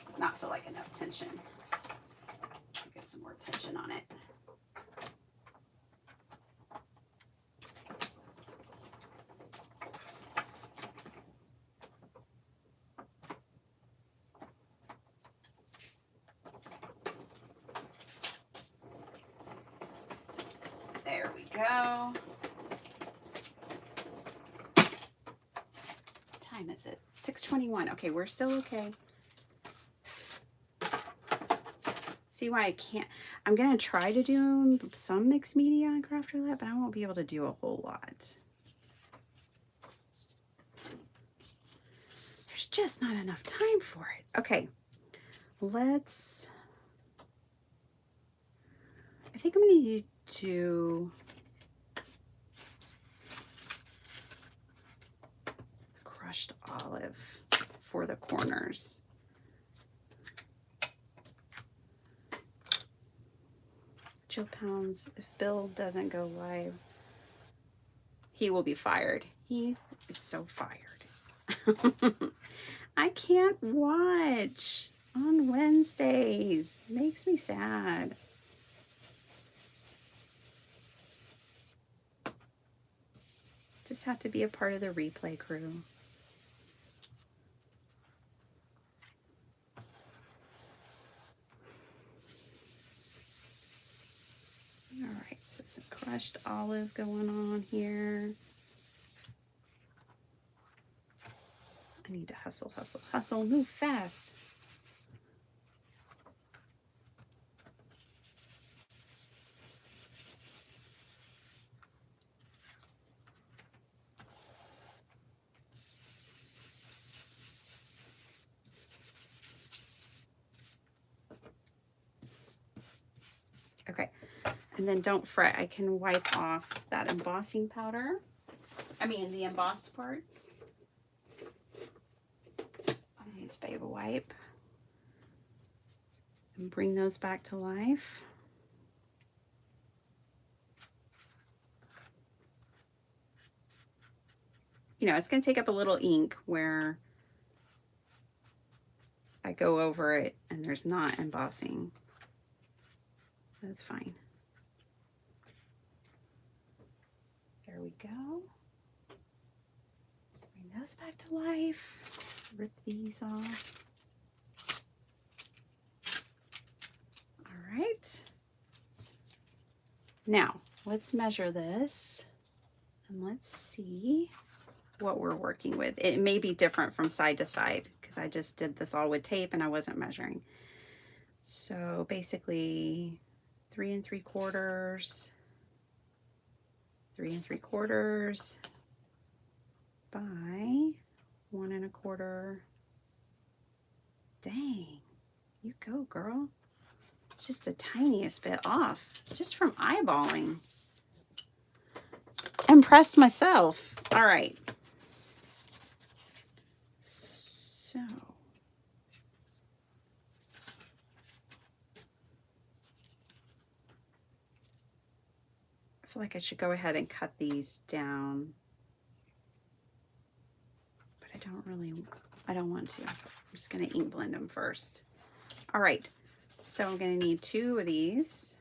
Does not feel like enough tension. Get some more tension on it. There we go. What time is it? 6:21. Okay, we're still okay. See why I can't? I'm going to try to do some mixed media on Craft Roulette, but I won't be able to do a whole lot. There's just not enough time for it. Okay, let's... I think I'm going to do crushed olive for the corners. Jill Pounds, if Bill doesn't go live, he will be fired. He is so fired. I can't watch on Wednesdays. Makes me sad. Just have to be a part of the replay crew. All right, so some crushed olive going on here. I need to hustle, hustle, hustle, move fast. Okay, and then don't fret, I can wipe off that embossing powder. I mean the embossed parts. I'm gonna use Baby Wipe and bring those back to life. You know, it's gonna take up a little ink where I go over it and there's not embossing. That's fine. There we go. Bring those back to life. Rip these off. All right. Now, let's measure this and let's see what we're working with. It may be different from side to side because I just did this all with tape and I wasn't measuring. So basically 3 3/4, 3 3/4 by 1 1/4. Dang, you go, girl. It's just the tiniest bit off, just from eyeballing. Impressed myself. All right. So I feel like I should go ahead and cut these down, but I don't want to. I'm just going to ink blend them first. All right, so I'm going to need 2 of these.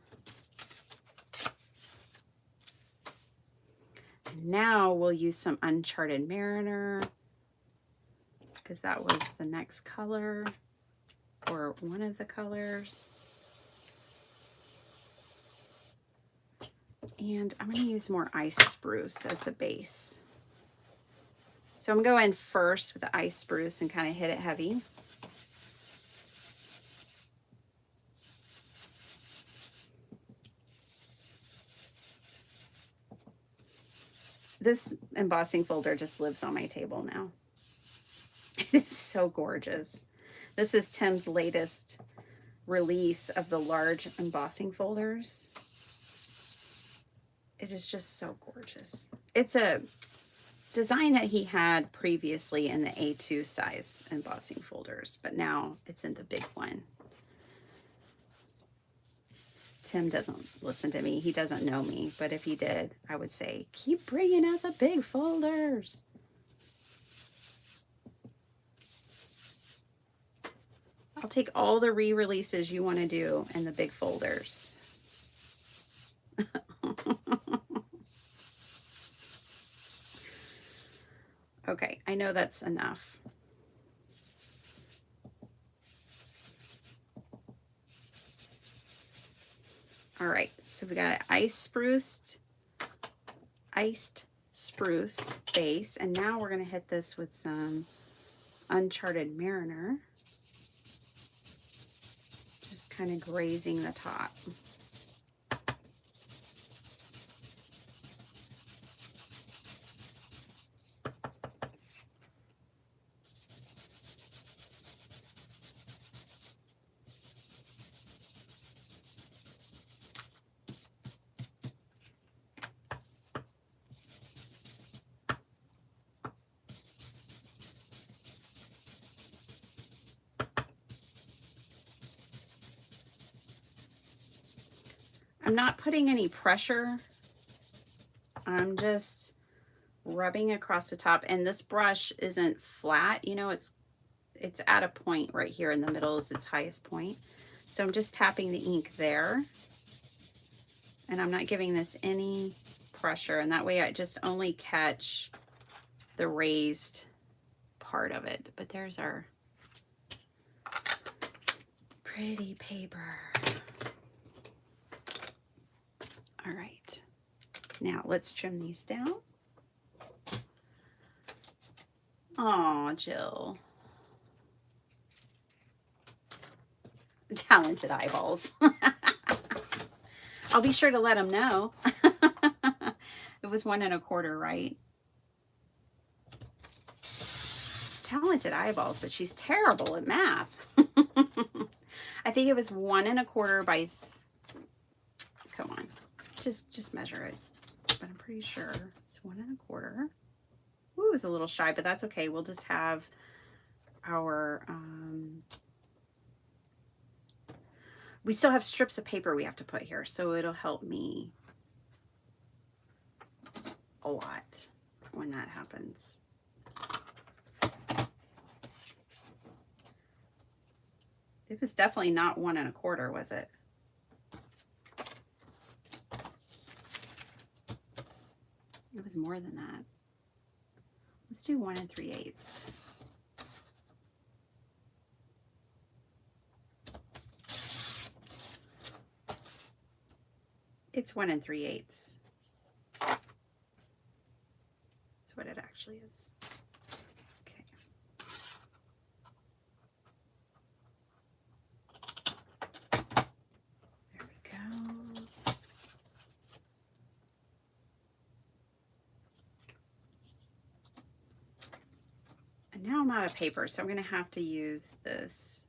And now we'll use some Uncharted Mariner because that was the next color, or one of the colors. And I'm going to use more ice spruce as the base. So I'm going to go in first with the ice spruce and kind of hit it heavy. This embossing folder just lives on my table now. It is so gorgeous. This is Tim's latest release of the large embossing folders. It is just so gorgeous. It's a design that he had previously in the A2 size embossing folders, but now it's in the big one. Tim doesn't listen to me. He doesn't know me, but if he did, I would say, keep bringing out the big folders. I'll take all the re-releases you want to do in the big folders. Okay, I know that's enough. All right, so we got iced spruce base, and now we're gonna hit this with some Uncharted Mariner. Just kind of grazing the top. I'm not putting any pressure. I'm just rubbing across the top, and this brush isn't flat, you know, it's at a point right here in the middle is its highest point. So I'm just tapping the ink there, and I'm not giving this any pressure, and that way I just only catch the raised part of it. But there's our pretty paper. All right, now let's trim these down. Oh, Jill. Talented eyeballs. I'll be sure to let them know. It was 1 1/4, right? Talented eyeballs, but she's terrible at math. I think it was 1 1/4 by, come on, just measure it. But I'm pretty sure it's 1 1/4. Ooh, it was a little shy, but that's okay. We'll just have our, we still have strips of paper we have to put here, so it'll help me a lot when that happens. It was definitely not 1 1/4, was it? It was more than that. Let's do 1 3/8. It's 1 3/8. That's what it actually is. Okay. There we go. And now I'm out of paper, so I'm going to have to use this.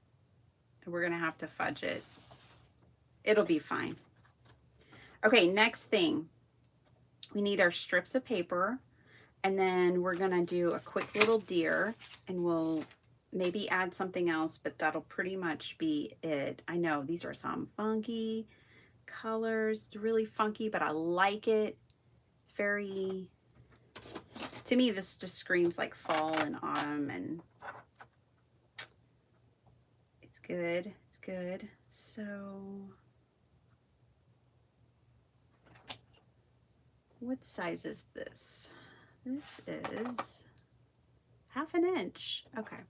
And we're going to have to fudge it. It'll be fine. Okay, next thing. We need our strips of paper. And then we're going to do a quick little deer. And we'll maybe add something else, but that'll pretty much be it. I know these are some funky colors. It's really funky, but I like it. It's very... To me, this just screams like fall and autumn, and it's good. It's good. So, what size is this? This is 1/2 inch. Okay.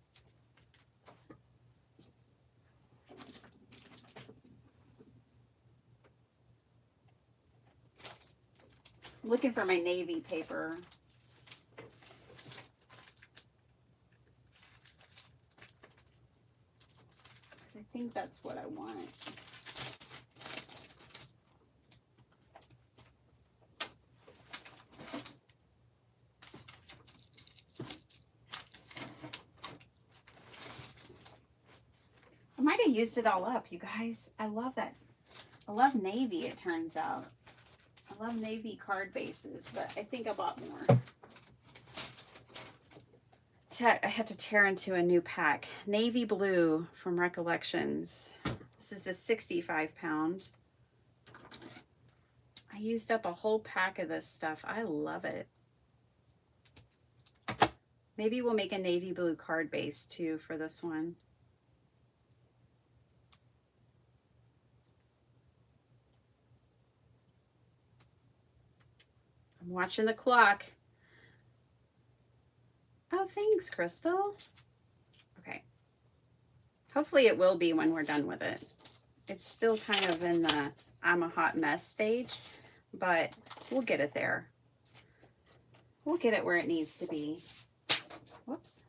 I'm looking for my navy paper. think that's what I want. I might have used it all up, you guys. I love that. I love navy, it turns out. I love navy card bases, but I think I bought more. I had to tear into a new pack. Navy blue from Recollections. This is the 65 pound. I used up a whole pack of this stuff. I love it. Maybe we'll make a navy blue card base too for this one. I'm watching the clock. Oh, thanks, Crystal. Okay. Hopefully it will be when we're done with it. It's still kind of in the I'm a hot mess stage, but we'll get it there. We'll get it where it needs to be. Whoops.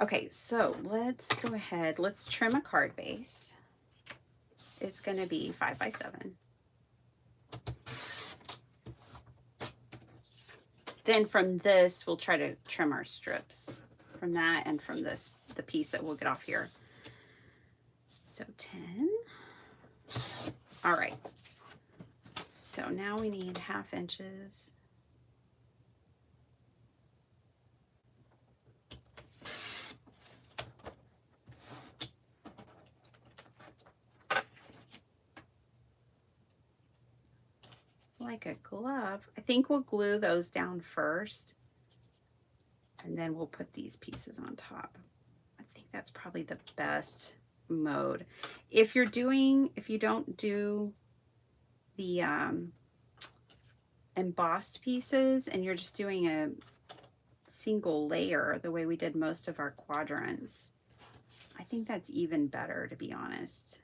Okay, so let's go ahead. Let's trim a card base. It's going to be 5 by 7. Then from this, we'll try to trim our strips from that and from this, the piece that we'll get off here. So 10. All right. So now we need 1/2 inches. Like a glove. I think we'll glue those down first and then we'll put these pieces on top. I think that's probably the best mode. If you don't do the embossed pieces and you're just doing a single layer the way we did most of our quadrants, I think that's even better, to be honest.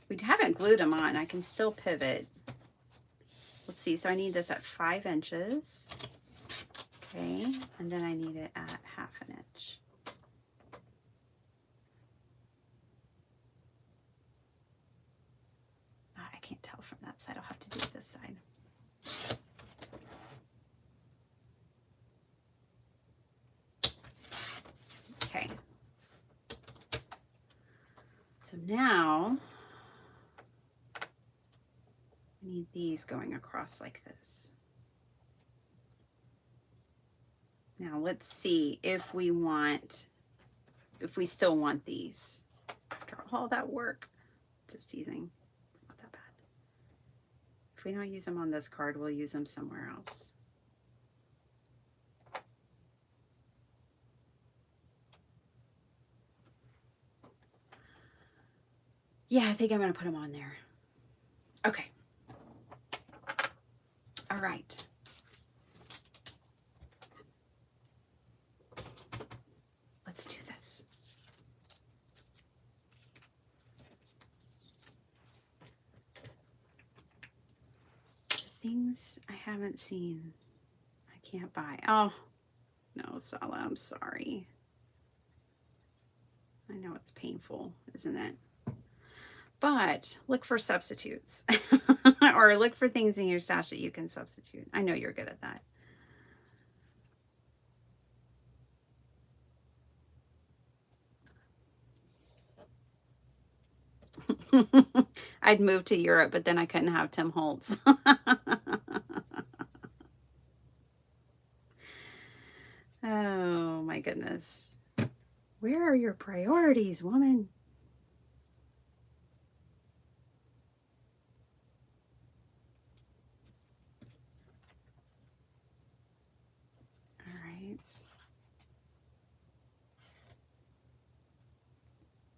We haven't glued them on. I can still pivot. Let's see. So I need this at 5 inches. Okay. And then I need it at 1/2 inch. I can't tell from that side. I'll have to do this side. Okay. So now I need these going across like this. Now let's see if we still want these after all that work. Just teasing. It's not that bad. If we don't use them on this card, we'll use them somewhere else. Yeah, I think I'm going to put them on there. Okay. All right. Let's do this. Things I haven't seen, I can't buy. Oh, no, Sala, I'm sorry. I know it's painful, isn't it? But look for substitutes or look for things in your stash that you can substitute. I know you're good at that. I'd move to Europe, but then I couldn't have Tim Holtz. Oh my goodness. Where are your priorities, woman?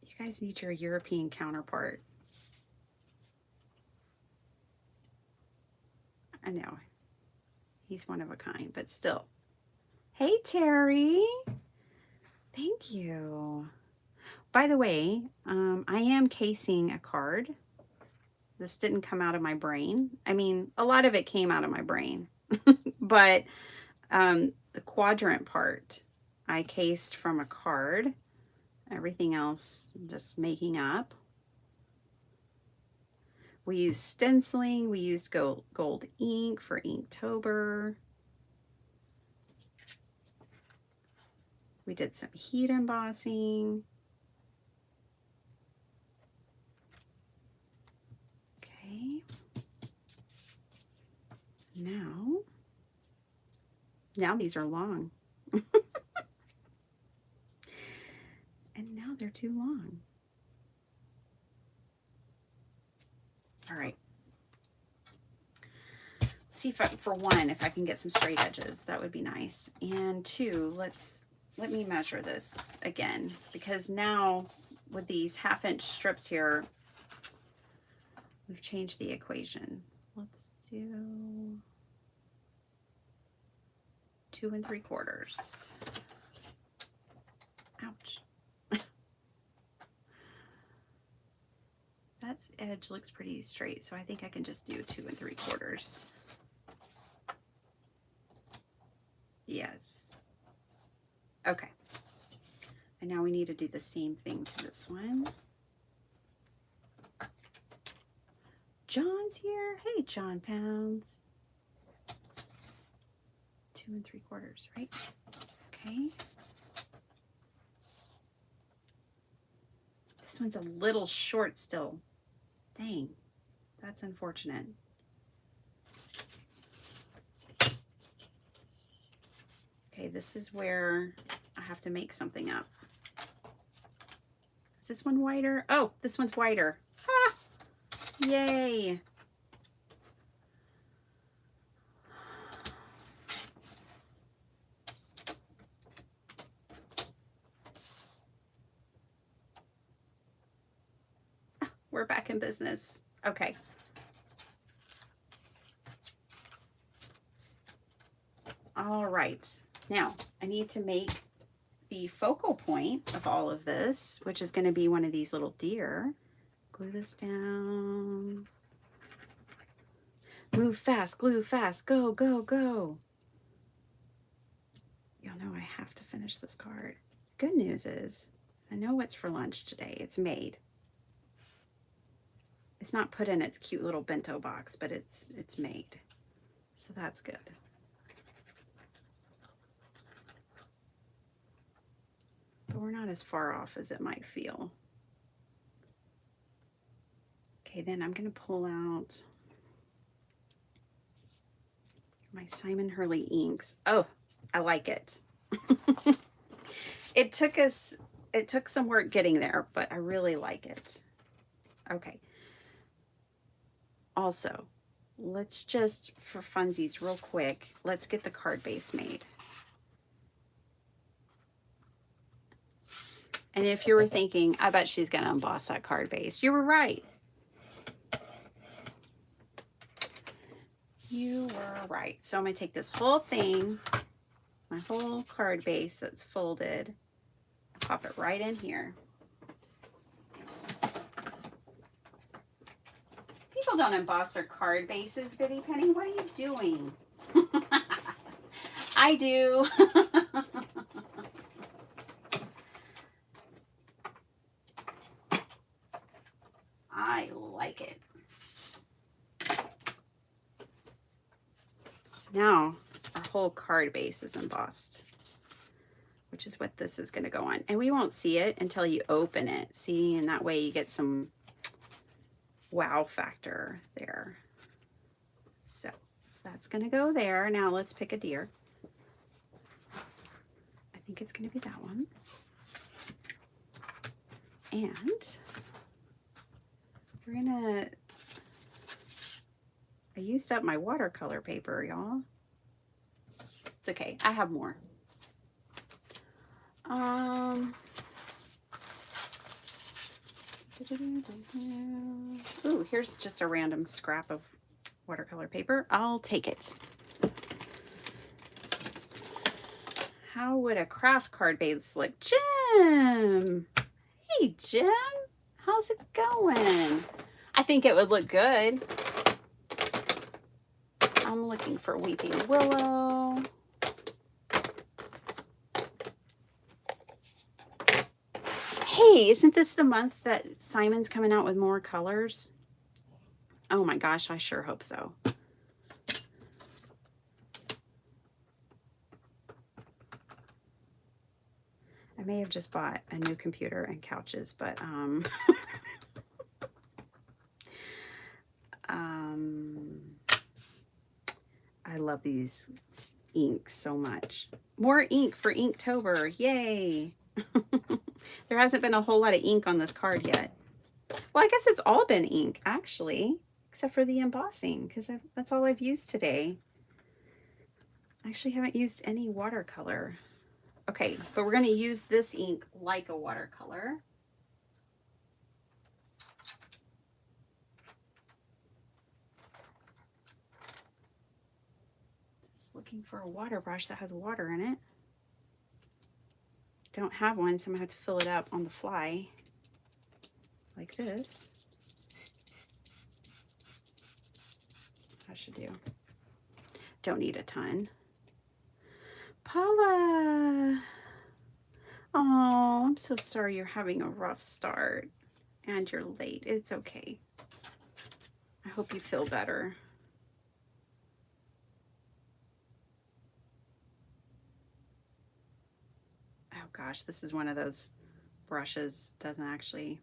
You guys need your European counterpart. I know. He's one of a kind, but still. Hey, Terry. Thank you. By the way, I am casing a card. This didn't come out of my brain. I mean, a lot of it came out of my brain, but The quadrant part, I cased from a card. Everything else, just making up. We used stenciling. We used gold ink for Inktober. We did some heat embossing. Okay. Now these are long. And now they're too long. All right. See if for one, if I can get some straight edges, that would be nice. And two, let me measure this again, because now with these 1/2 inch strips here, we've changed the equation. Let's do 2 3/4. Ouch. That edge looks pretty straight, so I think I can just do 2 3/4. Yes. Okay. And now we need to do the same thing to this one. John's here. Hey, John Pounds. 2 3/4, right? Okay. This one's a little short still. Dang, that's unfortunate. Okay, this is where I have to make something up. Is this one wider? Oh, this one's wider. Ah! Yay. We're back in business. Okay. All right. Now I need to make the focal point of all of this, which is going to be one of these little deer. Glue this down. Move fast, glue fast, go, go, go. Y'all know I have to finish this card. Good news is I know what's for lunch today. It's made. It's not put in its cute little bento box, but it's made. So that's good. But we're not as far off as it might feel. Okay, then I'm going to pull out my Simon Hurley inks. Oh, I like it. It took some work getting there, but I really like it. Okay. Also, let's just, for funsies real quick, let's get the card base made. And if you were thinking, I bet she's going to emboss that card base, you were right. You were right. So I'm going to take this whole thing, my whole card base that's folded, pop it right in here. People don't emboss their card bases, Biddy Penny. What are you doing? I do. I like it. So now our whole card base is embossed, which is what this is going to go on. And we won't see it until you open it. See, and that way you get some wow factor there. So that's going to go there. Now let's pick a deer. I think it's going to be that one. And we're going to, I used up my watercolor paper, y'all. It's okay. I have more. Ooh, here's just a random scrap of watercolor paper. I'll take it. How would a craft card base look? Jim! Hey, Jim! How's it going? I think it would look good. I'm looking for Weeping Willow. Hey, isn't this the month that Simon's coming out with more colors? Oh my gosh, I sure hope so. I may have just bought a new computer and couches, but I love these inks so much. More ink for Inktober. Yay. There hasn't been a whole lot of ink on this card yet. Well, I guess it's all been ink, actually, except for the embossing, because that's all I've used today. I actually haven't used any watercolor. Okay, but we're going to use this ink like a watercolor. Just looking for a water brush that has water in it. Don't have one, so I'm going to have to fill it up on the fly like this. That should do. Don't need a ton. Paula. Oh, I'm so sorry you're having a rough start and you're late. It's okay. I hope you feel better. Oh gosh, this is one of those brushes doesn't actually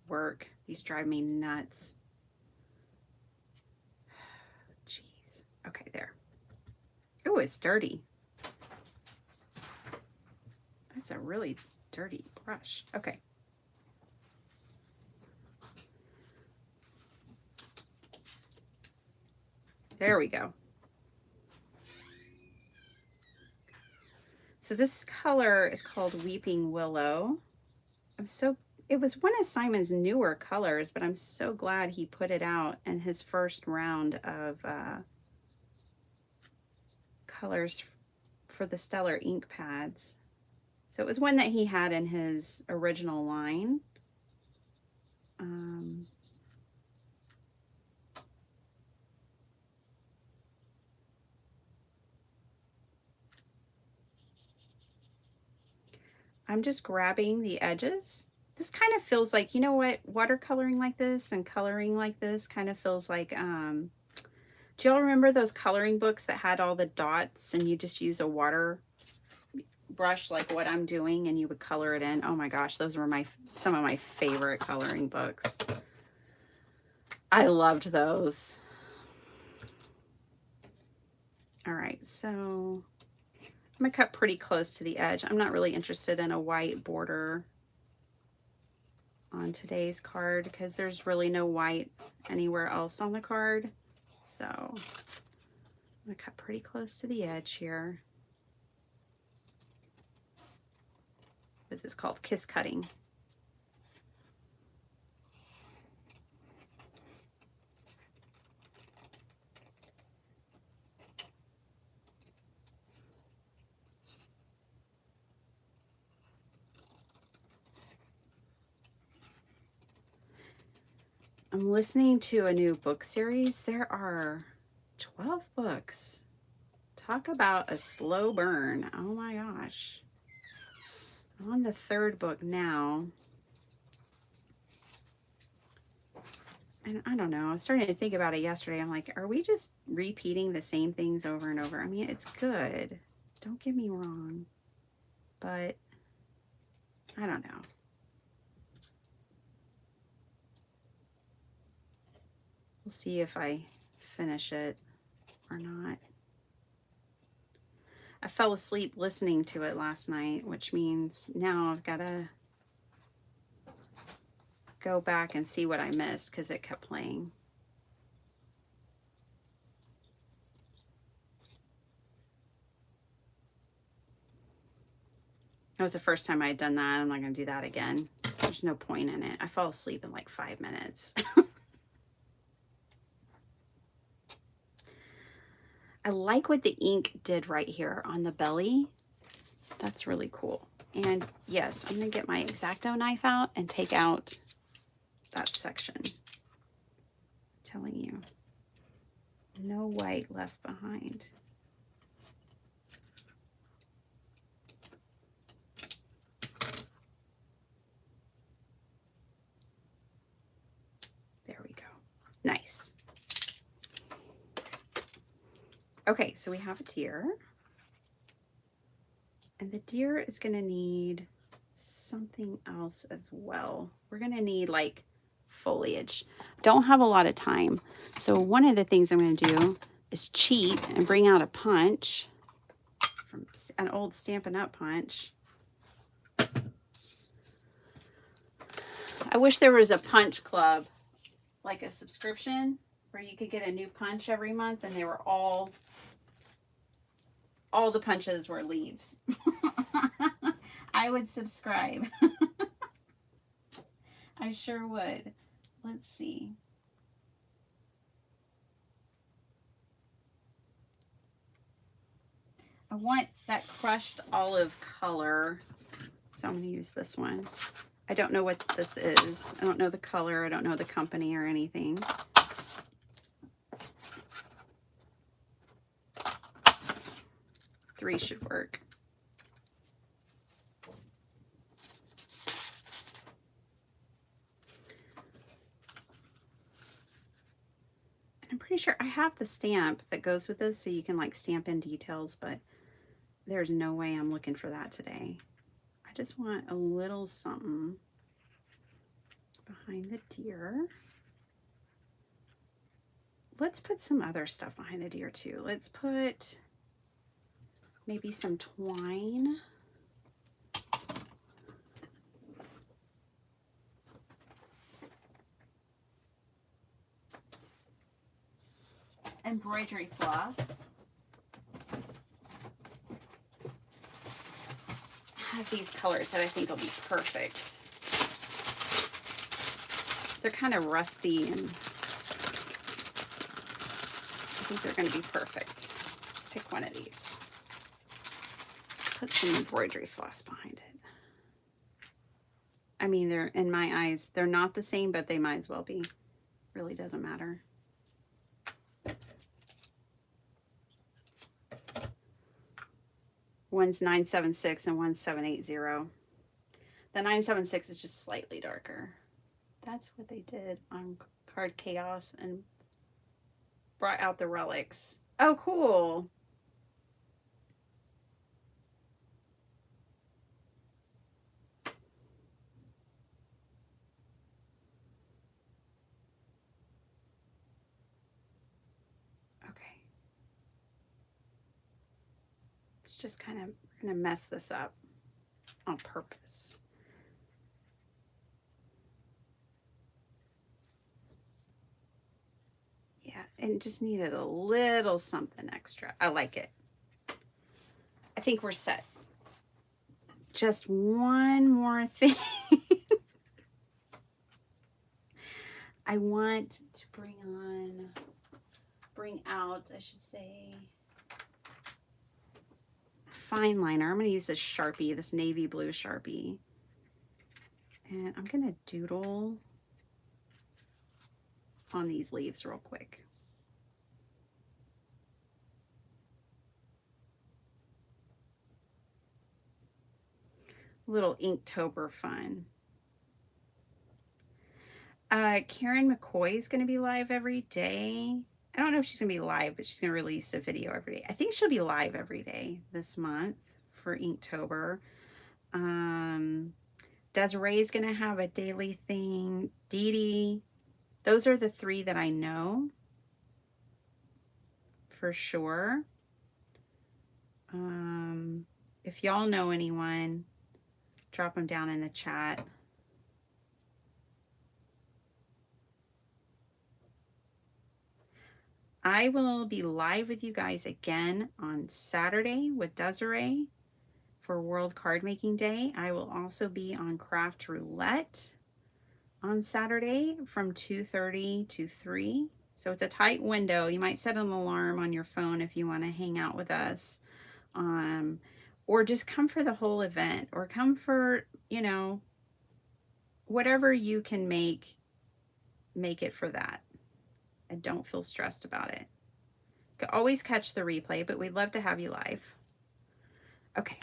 work. These drive me nuts. Jeez. Okay, there. Oh, it's dirty. That's a really dirty brush. Okay. There we go. So this color is called Weeping Willow. It was one of Simon's newer colors, but I'm so glad he put it out in his first round of colors for the Stellar ink pads. So it was one that he had in his original line. I'm just grabbing the edges. This kind of feels like, you know what, watercoloring like this and coloring like this kind of feels like, do y'all remember those coloring books that had all the dots and you just use a water brush like what I'm doing and you would color it in? Oh my gosh, those were some of my favorite coloring books. I loved those. All right, so I'm gonna cut pretty close to the edge. I'm not really interested in a white border on today's card because there's really no white anywhere else on the card. So I'm gonna cut pretty close to the edge here. This is called kiss cutting. I'm listening to a new book series. There are 12 books. Talk about a slow burn. Oh my gosh. I'm on the third book now. And I don't know, I was starting to think about it yesterday. I'm like, are we just repeating the same things over and over? I mean, it's good. Don't get me wrong. But I don't know. We'll see if I finish it or not. I fell asleep listening to it last night, which means now I've got to go back and see what I missed because it kept playing. That was the first time I had done that. I'm not going to do that again. There's no point in it. I fall asleep in like 5 minutes. I like what the ink did right here on the belly. That's really cool. And yes, I'm going to get my X-Acto knife out and take out that section. I'm telling you, no white left behind. Nice. Okay, so we have a deer. And the deer is going to need something else as well. We're going to need like foliage. Don't have a lot of time. So one of the things I'm going to do is cheat and bring out a punch from an old Stampin' Up! Punch. I wish there was a punch club, like a subscription where you could get a new punch every month and they were all the punches were leaves. I would subscribe. I sure would. Let's see. I want that crushed olive color, so I'm going to use this one. I don't know what this is. I don't know the color. I don't know the company or anything. Three should work. I'm pretty sure I have the stamp that goes with this, so you can like stamp in details, but there's no way I'm looking for that today. I just want a little something behind the deer. Let's put some other stuff behind the deer too. Let's put maybe some twine. Embroidery floss. Has these colors that I think will be perfect. They're kind of rusty and I think they're going to be perfect. Let's pick one of these. Put some embroidery floss behind it. I mean, they're, in my eyes, they're not the same, but they might as well be. Really doesn't matter. One's 976 and one's 780. The 976 is just slightly darker. That's what they did on Card Chaos and brought out the relics. Oh, cool. Okay. It's just kind of going to mess this up on purpose. Yeah, and just needed a little something extra. I like it. I think we're set. Just one more thing. I want to bring out, I should say, fine liner. I'm going to use this Sharpie, this navy blue Sharpie. And I'm going to doodle on these leaves real quick. Little Inktober fun. Karen McCoy is going to be live every day. I don't know if she's going to be live, but she's going to release a video every day. I think she'll be live every day this month for Inktober. Desiree is going to have a daily thing. Dee Dee. Those are the three that I know for sure. If y'all know anyone, drop them down in the chat. I will be live with you guys again on Saturday with Desiree for World Card Making Day. I will also be on Craft Roulette on Saturday from 2:30 to 3. So it's a tight window. You might set an alarm on your phone if you want to hang out with us. Or just come for the whole event, or come for, you know, whatever you can make it for that. And don't feel stressed about it. You can always catch the replay, but we'd love to have you live. Okay.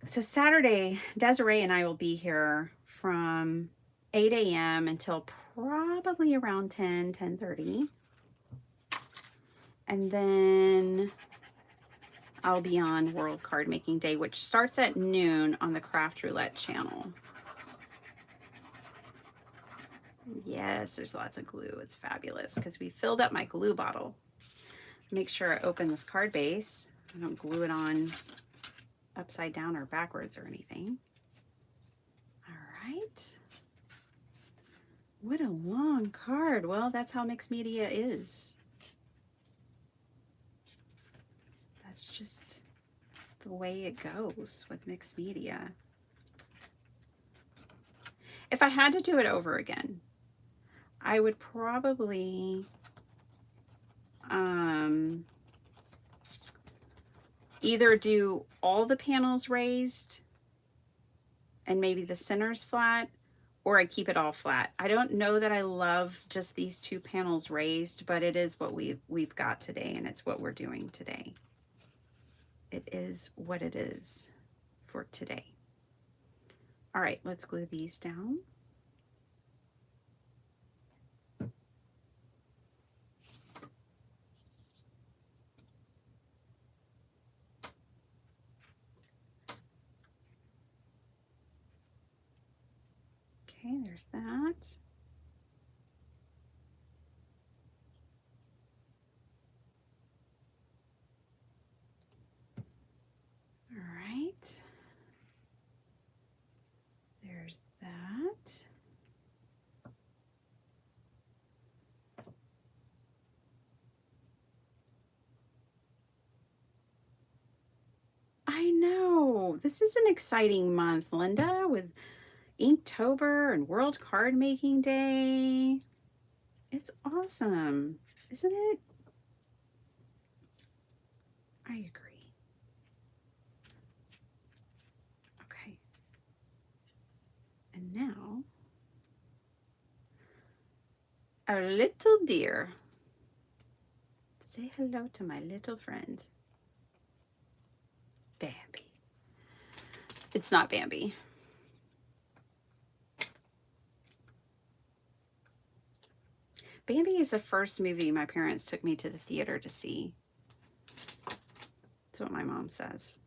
So Saturday, Desiree and I will be here from 8 a.m. until probably around 10:30. And then I'll be on World Card Making Day, which starts at noon on the Craft Roulette channel. Yes, there's lots of glue. It's fabulous because we filled up my glue bottle. Make sure I open this card base. I don't glue it on upside down or backwards or anything. All right. What a long card. Well, that's how mixed media is. That's just the way it goes with mixed media. If I had to do it over again, I would probably either do all the panels raised and maybe the center's flat, or I keep it all flat. I don't know that I love just these 2 panels raised, but it is what we've got today, and it's what we're doing today. It is what it is for today. All right, let's glue these down. Okay, there's that. All right. There's that. I know. This is an exciting month, Linda, with Inktober and World Card Making Day. It's awesome, isn't it? I agree. Okay. And now, our little dear. Say hello to my little friend, Bambi. It's not Bambi. Bambi is the first movie my parents took me to the theater to see. That's what my mom says.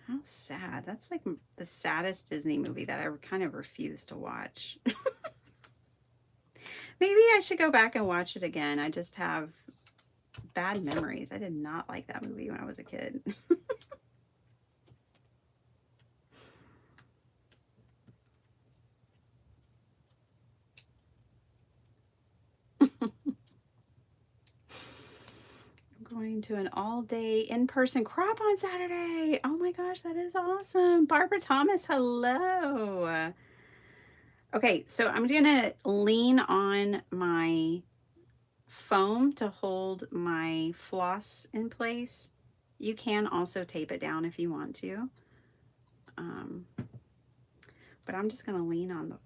How sad. That's like the saddest Disney movie that I kind of refuse to watch. Maybe I should go back and watch it again. I just have bad memories. I did not like that movie when I was a kid. Going to an all-day in-person crop on Saturday. Oh my gosh, that is awesome. Barbara Thomas, hello. Okay, so I'm gonna lean on my foam to hold my floss in place. You can also tape it down if you want to. But I'm just gonna lean on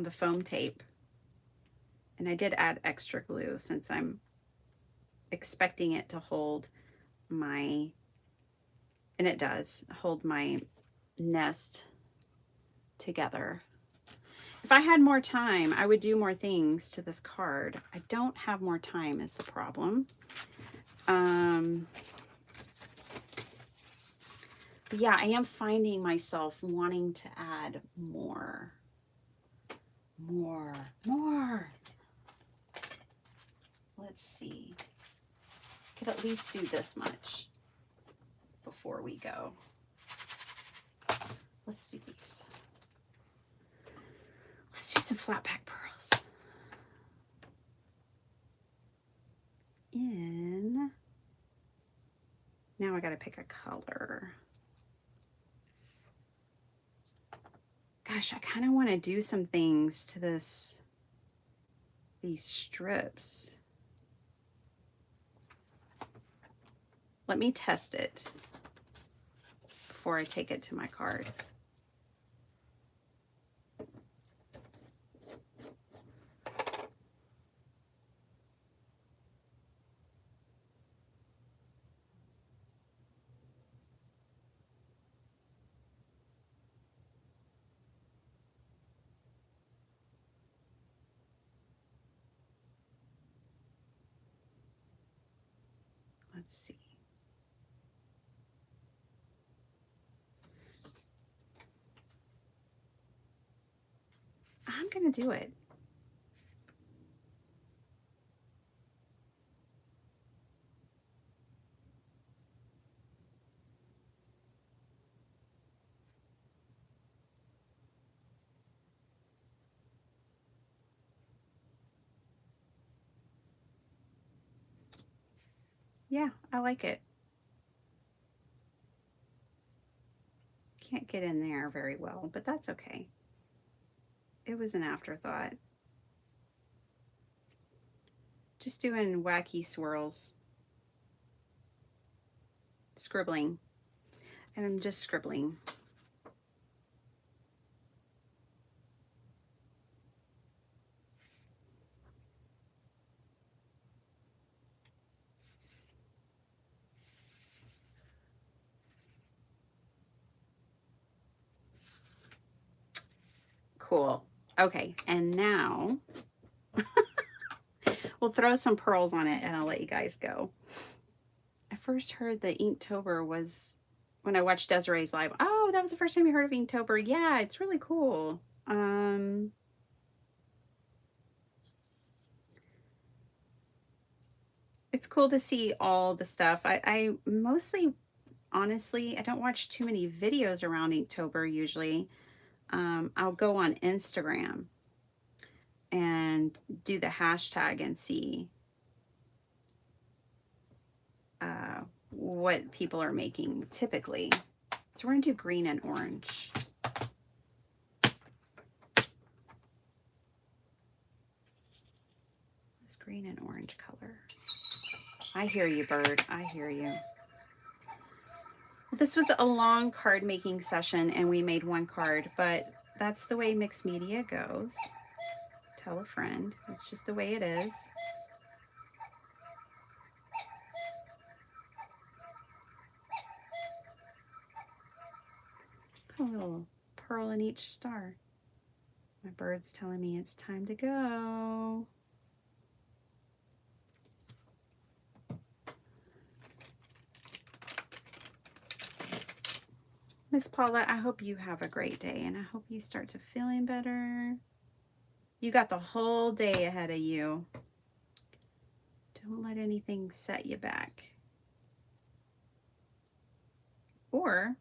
the foam tape. And I did add extra glue since I'm expecting it to hold my, and it does, hold my nest together. If I had more time, I would do more things to this card. I don't have more time is the problem. But yeah, I am finding myself wanting to add more. Let's see. Could at least do this much before we go. Let's do these. Let's do some flat back pearls. Now I gotta pick a color. Gosh, I kind of want to do some things to these strips. Let me test it before I take it to my card. Let's see. I'm going to do it. Yeah, I like it. Can't get in there very well, but that's okay. It was an afterthought. Just doing wacky swirls. Scribbling. And I'm just scribbling. Cool. Okay, and now we'll throw some pearls on it and I'll let you guys go. I first heard that Inktober was when I watched Desiree's live. Oh, that was the first time you heard of Inktober. Yeah, it's really cool. It's cool to see all the stuff. I mostly, honestly, I don't watch too many videos around Inktober usually. I'll go on Instagram and do the hashtag and see what people are making typically. So we're going to do green and orange. This green and orange color. I hear you, bird. I hear you. This was a long card making session and we made one card, but that's the way mixed media goes. Tell a friend. It's just the way it is. Put a little pearl in each star. My bird's telling me it's time to go. Miss Paula, I hope you have a great day and I hope you start to feeling better. You got the whole day ahead of you. Don't let anything set you back. Or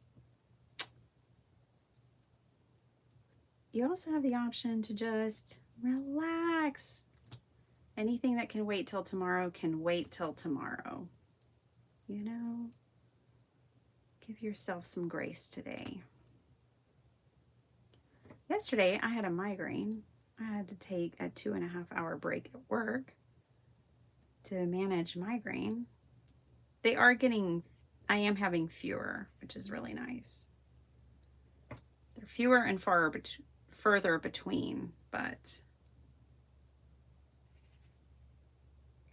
you also have the option to just relax. Anything that can wait till tomorrow can wait till tomorrow. You know, give yourself some grace today. Yesterday, I had a migraine. I had to take a 2.5-hour break at work to manage migraine. They are getting, I am having fewer, which is really nice. They're fewer and further between, but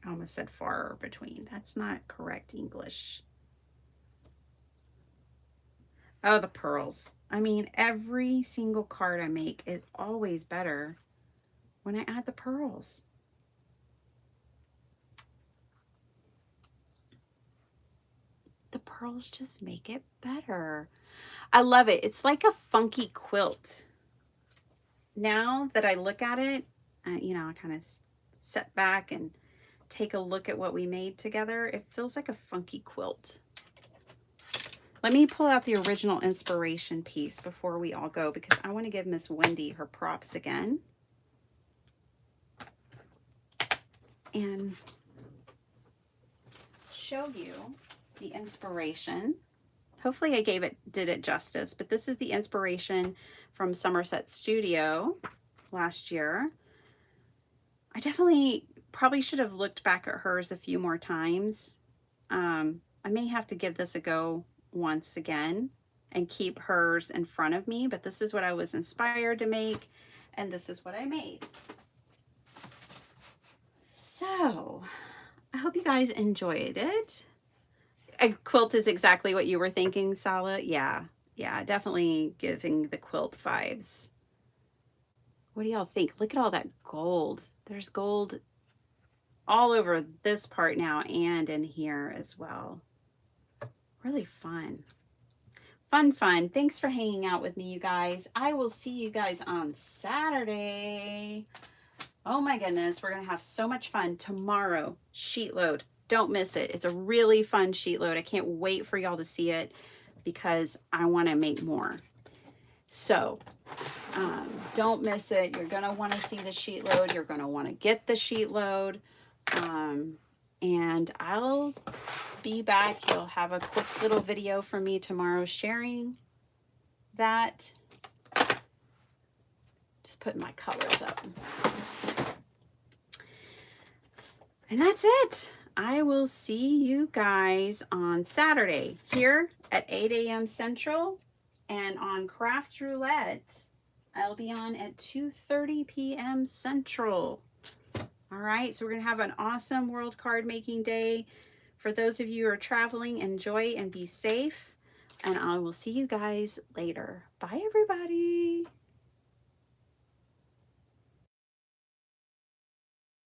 I almost said far between. That's not correct English. Oh, the pearls. I mean, every single card I make is always better when I add the pearls. The pearls just make it better. I love it. It's like a funky quilt. Now that I look at it, you know, I kind of set back and take a look at what we made together. It feels like a funky quilt. Let me pull out the original inspiration piece before we all go because I want to give Miss Wendy her props again. And show you the inspiration. Hopefully I did it justice, but this is the inspiration from Somerset Studio last year. I definitely probably should have looked back at hers a few more times. I may have to give this a go once again and keep hers in front of me, but this is what I was inspired to make, and this is what I made. So I hope you guys enjoyed it. A quilt is exactly what you were thinking, Sala. Yeah, definitely giving the quilt vibes. What do y'all think? Look at all that gold. There's gold all over this part now and in here as well. Really fun. Fun, fun. Thanks for hanging out with me, you guys. I will see you guys on Saturday. Oh my goodness, we're going to have so much fun tomorrow. Sheet load. Don't miss it. It's a really fun sheet load. I can't wait for y'all to see it because I want to make more. So don't miss it. You're going to want to see the sheet load. You're going to want to get the sheet load. And I'll be back. You'll have a quick little video from me tomorrow sharing that. Just putting my colors up. And that's it. I will see you guys on Saturday here at 8 a.m. Central, and on Craft Roulette, I'll be on at 2:30 p.m. Central. All right, so we're going to have an awesome World Card Making Day. For those of you who are traveling, enjoy and be safe. And I will see you guys later. Bye, everybody.